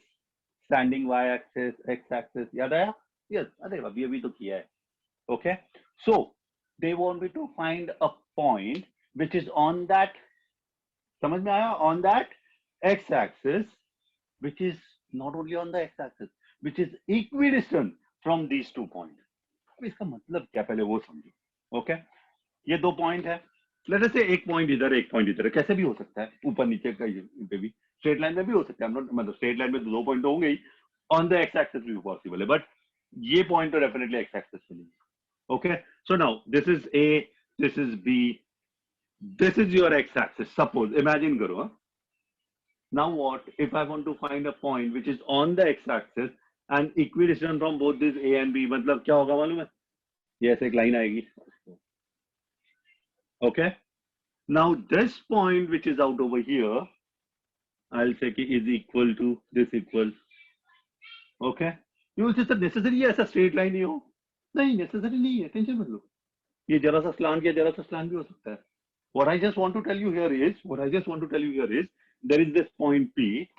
standing y-axis, x-axis. याद आया? Yes. अरे अभी अभी तो किया है. Okay. So they want me to find a point which is on that. समझ में आया? On that x-axis, which is not only on the x-axis, which is equidistant from these 2 points. अब इसका मतलब क्या पहले वो समझो. ओके, ये 2 पॉइंट है. लेट अस से एक पॉइंट इधर, एक पॉइंट इधर. कैसे भी हो सकता है, ऊपर नीचे का पे भी, स्ट्रेट लाइन में भी हो सकता है. मतलब स्ट्रेट लाइन में 2 पॉइंट तो होंगे ही, ऑन द एक्स एक्सिस भी पॉसिबल है, बट ये पॉइंट तो डेफिनेटली एक्स एक्सिस पे नहीं. Okay, so now this is A, this is B, this is your x axis. Suppose, imagine करो. Now what if I want to find a point which is on the x-axis and equidistant from both these A and B? मतलब क्या होगा मालूम है? ये ऐसे एक line आएगी. Okay. Now this point which is out over here, I'll say कि is equal to this equal. Okay. You will say sir necessary है ऐसा straight line ही हो? नहीं, necessary नहीं है, टेंशन मत लो. ये जरा सा slant या जरा सा slant भी हो सकता है. What I just want to tell you here is, there is this point P,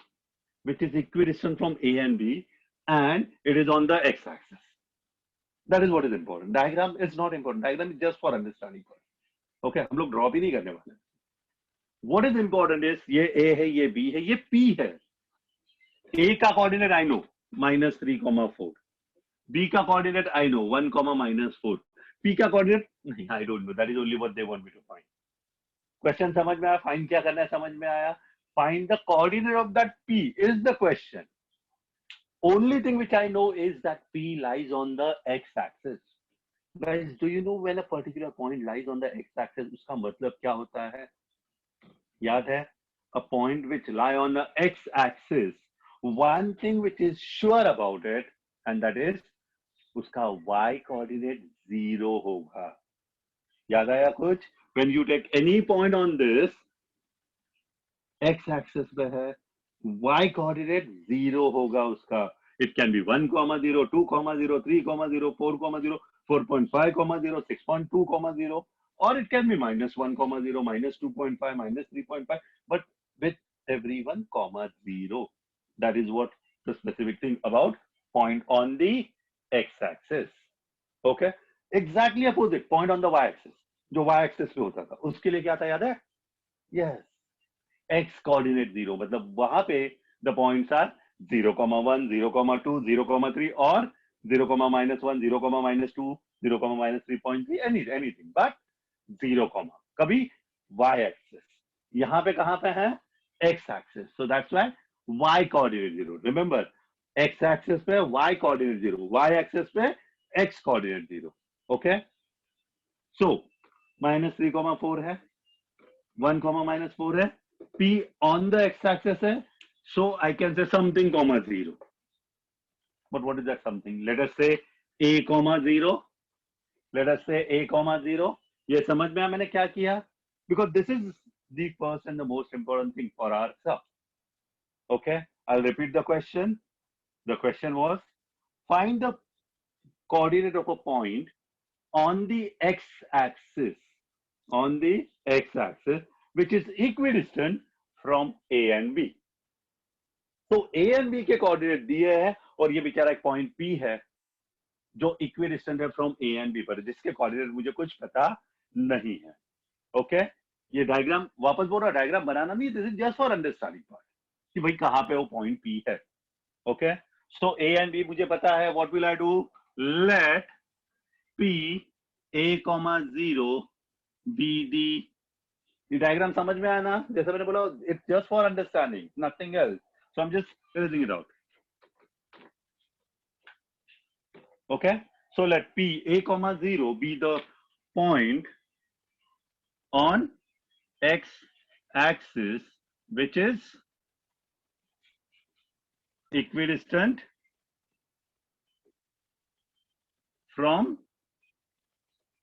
which is equidistant from A and B, and it is on the x-axis. That is what is important. Diagram is not important. Diagram is just for understanding. Okay, हम लोग draw भी नहीं करने वाले. What is important is ये A है, ये B है, ये P है. A का coordinate I know, -3,4. B का coordinate I know, 1, -4. P का coordinate नहीं, I don't know. That is only what they want me to find. Question समझ में आया? Find क्या करना है समझ में आया? Find the coordinate of that P is the question. Only thing which I know is that P lies on the x-axis. Guys, do you know when a particular point lies on the x-axis? उसका मतलब क्या होता है? याद है? A point which lie on the x-axis. One thing which is sure about it, and that is उसका y coordinate 0 होगा. याद आया कुछ? When you take any point on this, x-axis पे है, y coordinate 0 होगा उसका. It can be 1, 0, 2, 0, 3, 0, 4, 0, 4.5, 0, 6.2, 0, or it can be -1, 0, -2.5, -3.5, but with every 1, 0. That is what the specific thing about point on the x-axis. Okay? Exactly opposite, point on the y-axis. जो y-axis पे होता था, उसके लिए क्या था याद है? Yes. X coordinate 0, मतलब वहां पे the points are 0,1, 0,2, 0,3 or 0, -1, 0, -2, 0, -3.3, anything, but 0, कभी y-axis. यहाँ पे कहाँ पे है? X-axis. So that's why y coordinate 0. Remember, x-axis पे y coordinate 0, y-axis पे x coordinate 0. Okay? So -3,4 है, 1, -4 है. P on the x-axis है, so I can say something, 0. But what is that something? Let us say A, 0. Let us say A, 0. ये समझ में आया मैंने क्या किया? Because this is the first and the most important thing for our sub. Okay, I'll repeat the question. The question was, find the coordinate of a point on the x-axis, which is equidistant from A and B. तो A and B के coordinate दिए हैं और ये बेचारा एक point P है जो equidistant है from A and B पर, जिसके coordinate मुझे कुछ पता नहीं है. Okay? ये diagram वापस बोल रहा, diagram बनाना नहीं, this is just for understanding part कि भाई कहाँ पे वो point P है. Okay? So A and B मुझे पता है. What will I do? Let P A, 0 be the. ये diagram समझ में आया ना? जैसे मैंने बोला, it's just for understanding, nothing else. So I'm just erasing it out. Okay? So let P A, 0 be the point on x-axis which is equidistant from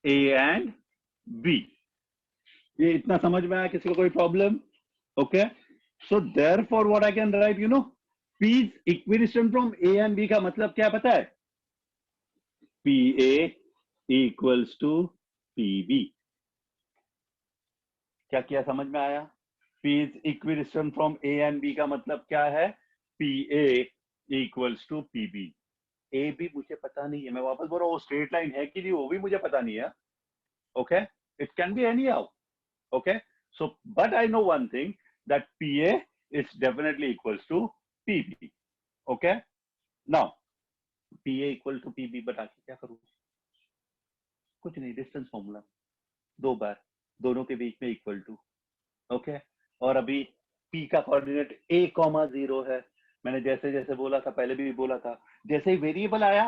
A and B. ये इतना समझ में आया? किसी को कोई problem? Okay? So therefore what I can write, P is equidistant from A and B का मतलब क्या पता है? PA equals to PB. क्या किया समझ में आया? P is equidistant from A and B का मतलब क्या है? PA equals to PB. A भी मुझे पता नहीं है, मैं वापस बोल रहा हूँ, वो स्ट्रेट लाइन है कि नहीं वो भी मुझे पता नहीं है. Okay? It can be anyhow. Okay? So, but I know one thing, that PA is definitely equals to PB. Okay? Now, PA equal to PB, बता के क्या करूँ? कुछ नहीं, डिस्टेंस फॉर्मूला 2 बार, दोनों के बीच में इक्वल टू. ओके? और अभी P का कोऑर्डिनेट A, 0 है. मैंने जैसे जैसे बोला था, पहले भी बोला था, जैसे ही वेरिएबल आया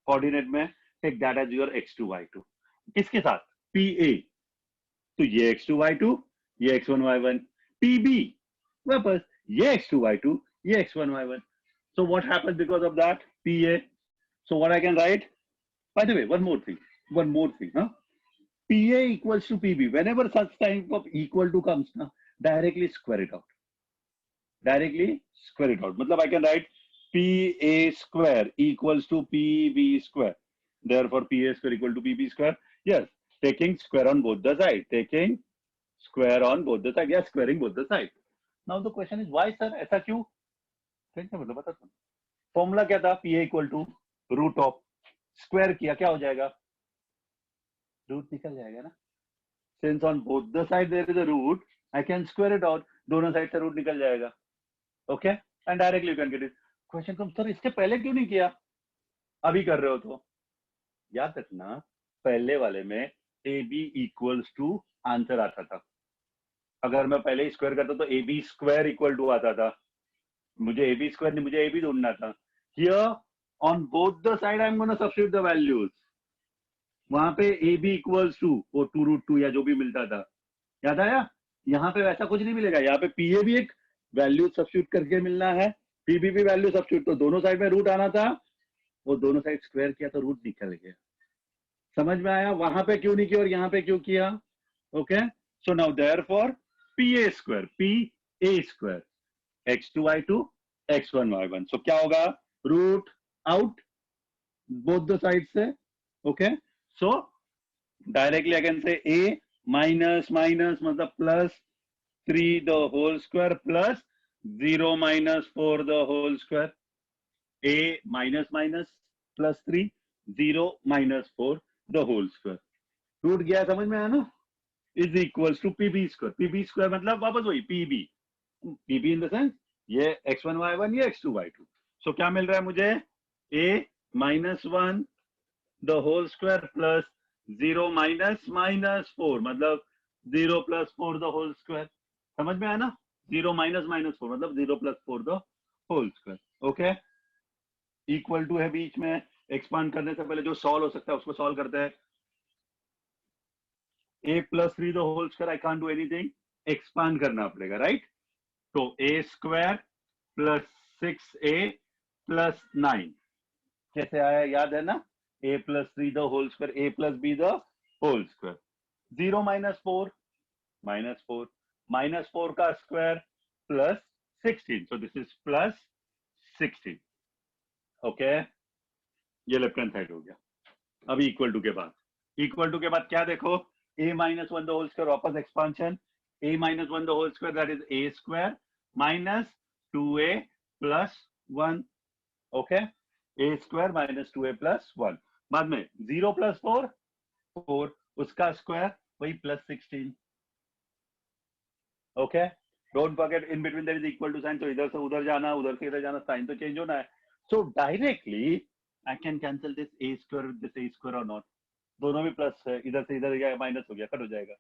कोऑर्डिनेट में, take that as your x2, y2. किसके साथ? PA. तो ये x2, y2, ये x1, y1. PB वापस ये x2, y2, ये x1, y1. So what happens because of that? PA. So what I can write? By the way, one more thing, huh? PA equals to PB. Whenever such type of equal to comes, directly square it out. मतलब I can write PA square equals to PB square. Therefore, PA square equal to PB square. Yes, taking square on both the sides. Taking square on both the side, yeah, squaring both the side. Now the question is why sir, ऐसा क्यों? मतलब बता तुम। Formula क्या था? P equal to root of, square किया क्या हो जाएगा? रूट निकल जाएगा ना। Since on both the side there is a root, I can square it out, दोनों साइड से रूट निकल जाएगा। Okay, and directly you can get it. Question तुम सर इसके पहले क्यों नहीं किया? अभी कर रहे हो तो याद रखना, पहले वाले में A B equals to answer आता था। अगर मैं पहले स्क्वायर करता तो A B square equal to आता था। मुझे ए बी स्क्वायर नहीं, मुझे ए बी ढूंढना था। Here on both the side I am gonna substitute the values. वहां पे ए बी इक्वल्स टू वो 2√2 या जो भी मिलता था, याद आया? यहाँ पे वैसा कुछ नहीं मिलेगा। यहाँ पे पी ए भी एक वैल्यू सब्स्टिट्यूट करके मिलना है, पी बी भी वैल्यू सब्स्टिट्यूट। तो दोनों साइड में रूट आना था, वो दोनों साइड स्क्वायर किया तो रूट निकल गया। समझ में आया? वहां पे क्यों नहीं किया और यहाँ पे क्यों किया? Okay, so now therefore P A square, P A square x2y2 x1y1। So क्या होगा? Root out both the side से। Okay, so directly I can say a minus minus मतलब plus 3 the whole square plus 0 minus 4 the whole square. a minus minus plus 3, 0 minus 4 the whole square. Root गया, समझ में आया ना? Is equals to P B square. P B square मतलब वापस वही P be in the sense ये x1y1 ये x2y2। सो क्या मिल रहा है मुझे? a minus 1 the whole square plus 0 minus minus 4 मतलब 0 प्लस 4 द होल स्क्वायर। समझ में आया ना? 0 माइनस माइनस 4 मतलब 0 plus 4 the whole square. Okay, equal to है बीच में। एक्सपांड करने से पहले जो सॉल्व हो सकता है उसको सॉल्व करते हैं। a plus 3 the whole square, I can't do anything, expand करना पड़ेगा, राइट? तो a square plus 6a plus 9 कैसे आया? याद है ना? a plus 3 the whole square, a plus b the whole square. 0 minus 4 minus 4, minus 4 का square plus 16, so this is plus 16। Okay, ये लेफ्ट हैंड साइड हो गया। अभी इक्वल टू के बाद, इक्वल टू के बाद क्या देखो? a minus 1 the whole square वापस expansion, a minus 1 the whole square that is a square minus 2a plus 1। Okay, a square minus 2a plus 1। बाद में 0 प्लस 4 4, उसका स्क्वायर वही plus 16। Okay, don't forget in between there is equal to sign, तो इधर से उधर जाना, उधर से इधर जाना, साइन तो चेंज होना है। सो directly I can cancel this a square with this a square और नॉट, दोनों भी प्लस है, इधर से इधर गया माइनस हो गया, कट हो जाएगा।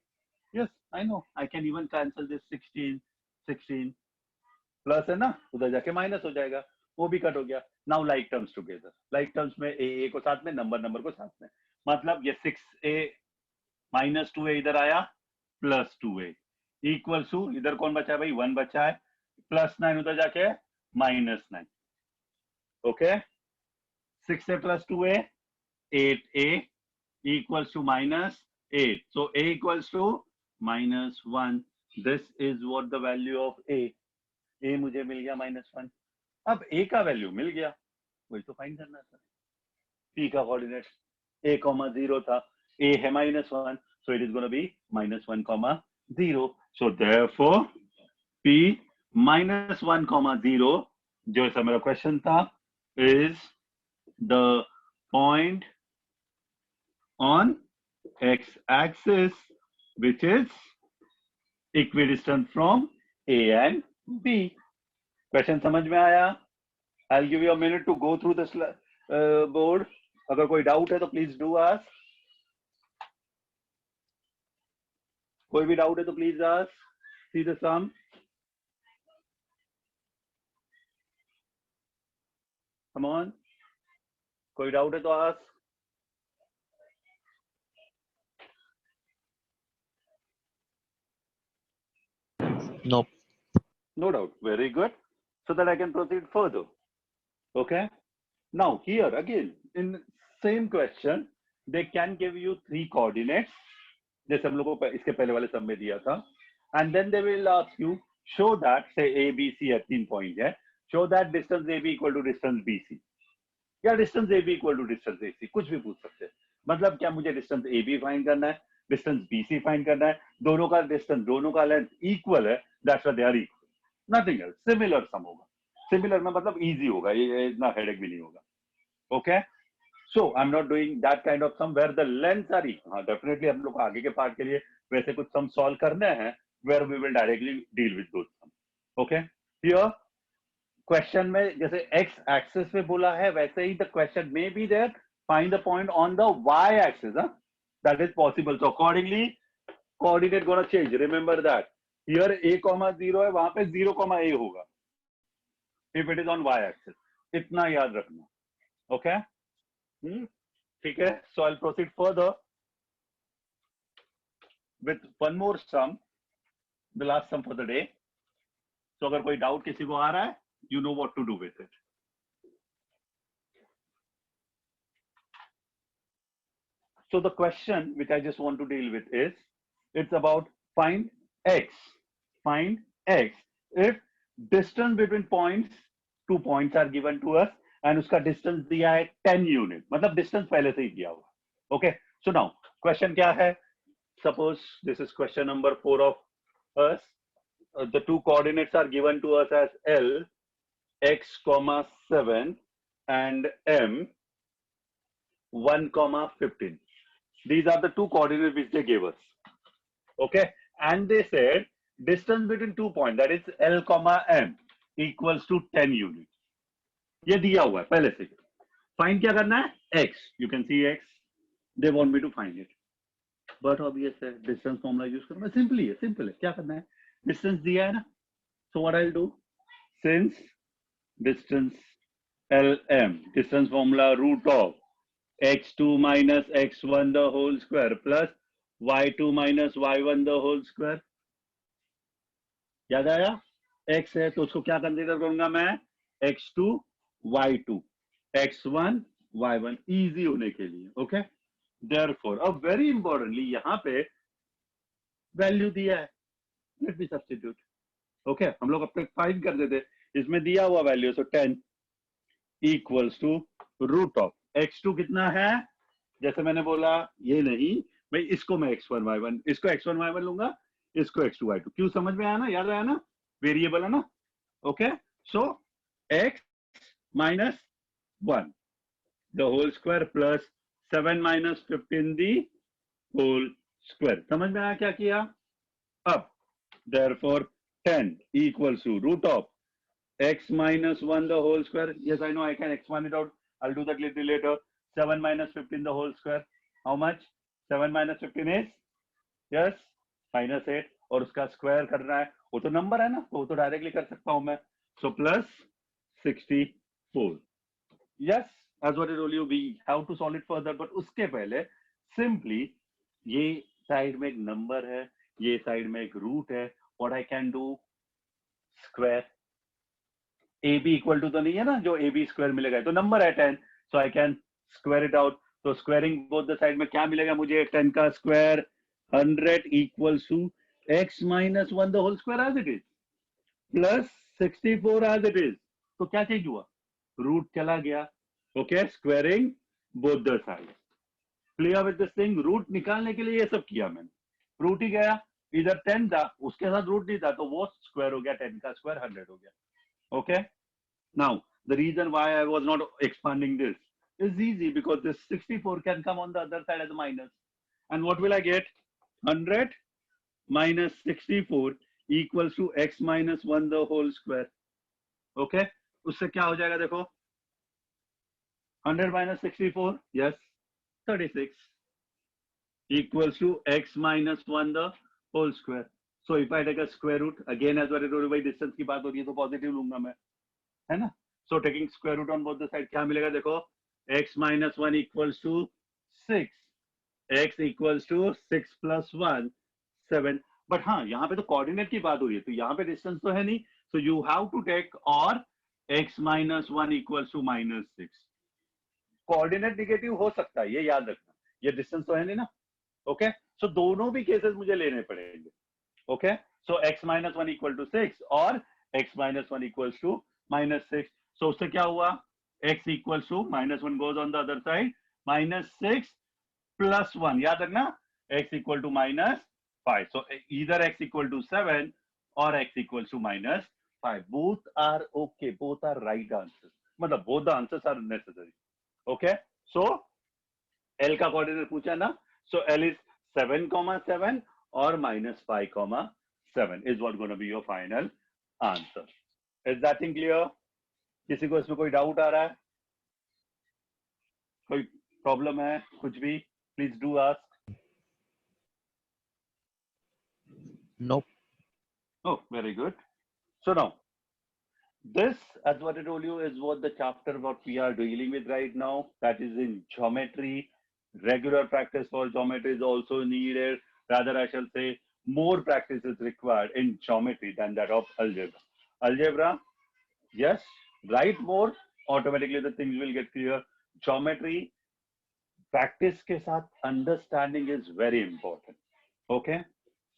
Yes I know, I can even cancel this 16 plus है ना, उधर जाके माइनस हो जाएगा, वो भी कट हो गया। Now like terms together, like terms में a को साथ में, नंबर को साथ में, मतलब ये 6a माइनस 2a इधर आया प्लस 2a इक्वल टू, इधर कौन बचा है भाई? 1 बचा है, प्लस 9 उधर जाके minus 9। Okay, 6a plus 2a 8a equals to minus 8. So a equals to minus 1. This is what the value of a. a मुझे मिल गया -1। अब a का वैल्यू मिल गया, वही तो फाइंड करना था। p का कोऑर्डिनेट a, 0 था, a है -1, so it is going to be -1, 0. So therefore p -1, 0 जो ऐसा मेरा क्वेश्चन था is the point on x-axis which is equidistant from a and b. Question समझ में आया? I'll give you a minute to go through this board. अगर कोई doubt है तो प्लीज डू आस्क, कोई भी डाउट है तो please ask. See the sum. Come on, कोई डाउट है तो ask. Nope. No doubt. Very good. So that I can proceed further. Okay. Now here again in same question they can give you 3 coordinates जैसे हम लोगों को इसके पहले वाले सब में दिया था, and then they will ask you show that say A B C है 3 पॉइंट है, show that distance AB equal to distance BC या distance AB equal to distance AC, कुछ भी पूछ सकते हैं। मतलब क्या मुझे distance AB फाइंड करना है, डिस्टेंस BC फाइंड करना है, दोनों का डिस्टेंस, दोनों का लेंथ इक्वल है, that's why they are equal, nothing else. Similar sum होगा, सिमिलर में मतलब इजी होगा, ये इतना हेडेक भी नहीं होगा। Okay, so I am not doing that kind of sum where the lengths are equal. हाँ, डेफिनेटली हम लोग को आगे के पार्ट के लिए वैसे कुछ सम सॉल्व करने हैं where we will directly deal with those sum. Okay, here question में जैसे एक्स एक्सिस पे बोला है, वैसे ही द क्वेश्चन में be there find the point on the y axis, that is possible. So accordingly coordinate gonna change, remember that here a,0 है, वहां पे 0,a होगा if it is on y axis, इतना याद रखना। ओके, ठीक है। So I will proceed further with one more sum, the last sum for the day. तो अगर कोई डाउट किसी को आ रहा है, you know what to do with it. So the question which I just want to deal with is, it's about find x if distance between points, 2 points are given to us and उसका distance दिया है 10 unit, मतलब distance पहले से ही दिया हुआ। Okay, so now question क्या है? Suppose this is question number 4 of us. The two coordinates are given to us as L, x, 7 and m, 1, 15. These are the two coordinates which they gave us. Okay, and they said distance between 2 points, that is L, m equals to 10 units. ये दिया हुआ है पहले से। Find क्या करना है? x. You can see x. They want me to find it. But obvious है, distance formula यूज करना सिंपली है, सिंपल है। क्या करना है? डिस्टेंस दिया है ना, so what I'll do, since distance LM, distance formula root of x2 minus x1 the whole square plus y2 minus y1 the whole square। याद आया? x है तो उसको क्या कंसीडर करूंगा मैं? x2 y2 x1 y1, easy होने के लिए। ओके, देयरफॉर अब वेरी इंपॉर्टेंटली यहां पे वैल्यू दिया है, लेट मी सब्स्टिट्यूट। ओके, हम लोग अब तक फाइंड कर देते, इसमें दिया हुआ value, so 10 equals to root of x2 कितना है, जैसे मैंने बोला ये नहीं भाई, इसको मैं x1 y1, इसको x1 y1 लूंगा, इसको x2 y2। क्यों? समझ में आया ना, याद आया ना, वेरिएबल है ना। Okay, so x minus 1 the whole square plus 7 minus 15 the whole square. समझ में आया क्या किया? अब therefore 10 equals to root of x minus 1 the whole square. Yes, I know I can expand it out. I'll do that little later. 7 minus 15 the whole square. How much? 7 minus 15 is? Yes, minus 8. और उसका square करना है, वो तो number है ना, वो तो डायरेक्टली कर सकता हूं मैं। So plus 64. Yes, as what I told you, we have to solve it further. But उसके पहले simply ये साइड में एक नंबर है, ये साइड में एक रूट है, what I can do, square a b equal to तो नहीं है ना, जो ए बी स्क्वायर मिलेगा तो नंबर है 10, so I can square it out. तो स्क्वायरिंग बोथ द साइड में क्या मिलेगा मुझे? 10 का square 100 equals to x minus 1 the whole square as it is plus 64 as it is. तो क्या चेंज हुआ? रूट चला गया। Okay, squaring both the side. Clear with this thing? Root निकालने के लिए ये सब किया मैंने, रूट ही गया, इधर 10 था, उसके साथ रूट नहीं था, तो वो स्क्वायर हो गया, 10 का स्क्वायर 100 हो गया। Okay, now the reason why I was not expanding this is easy, because this 64 can come on the other side as a minus, and what will I get? 100 minus 64 equals to x minus 1 the whole square. Okay, उससे क्या हो जाएगा देखो, 100 minus 64, yes, 36 equals to x minus 1 the whole square. So if I take a square root, again as well, by distance की बात हो रही है तो पॉजिटिव लूंगा मैं, है ना। So taking square root on both the side, क्या मिलेगा देखो, x minus 1 equals to 6, x equals to 6 plus 1 7। But हाँ, यहाँ पे तो कोऑर्डिनेट की बात हो रही है, तो यहाँ पे डिस्टेंस तो है नहीं, so you have to take और x minus 1 equals to minus 6। Coordinate negative हो सकता है, ये याद रखना, ये डिस्टेंस तो है नहीं ना। ओके, सो दोनों भी केसेस मुझे लेने पड़ेंगे। Okay, so x minus 1 equal to 6 और x minus 1 equals to minus 6। सो उससे क्या हुआ, x equals to minus 1 goes on the other side, minus 6 plus 1, याद रखना x equal to minus 5. So either x equal to 7 or x equals to minus 5. Both are okay. Both are right answers. मतलब both the answers are necessary. Okay. So L का coordinate पूछा ना. So L is 7, 7 or minus 5, 7 is what going to be your final answer. Is that thing clear? किसी को इसमें कोई doubt आ रहा है? कोई प्रॉब्लम है? कुछ भी? Please do ask. Nope. Oh, very good. So now, this, as what I told you, is what the chapter what we are dealing with right now. That is in geometry. Regular practice for geometry is also needed. Rather, I shall say more practice is required in geometry than that of algebra. Algebra, yes, write more. Automatically, the things will get clear. Geometry, practice के साथ understanding is very important. Okay.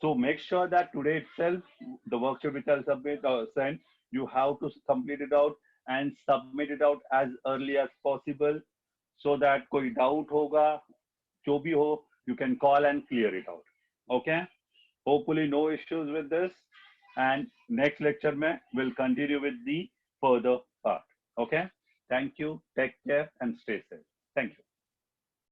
So make sure that today itself, the worksheet which I'll submit or send, you have to complete it out and submit it out as early as possible, so that कोई doubt होगा, जो भी हो, you can call and clear it out. Okay. Hopefully no issues with this. And next lecture में we'll continue with the further part. Okay. Thank you. Take care and stay safe.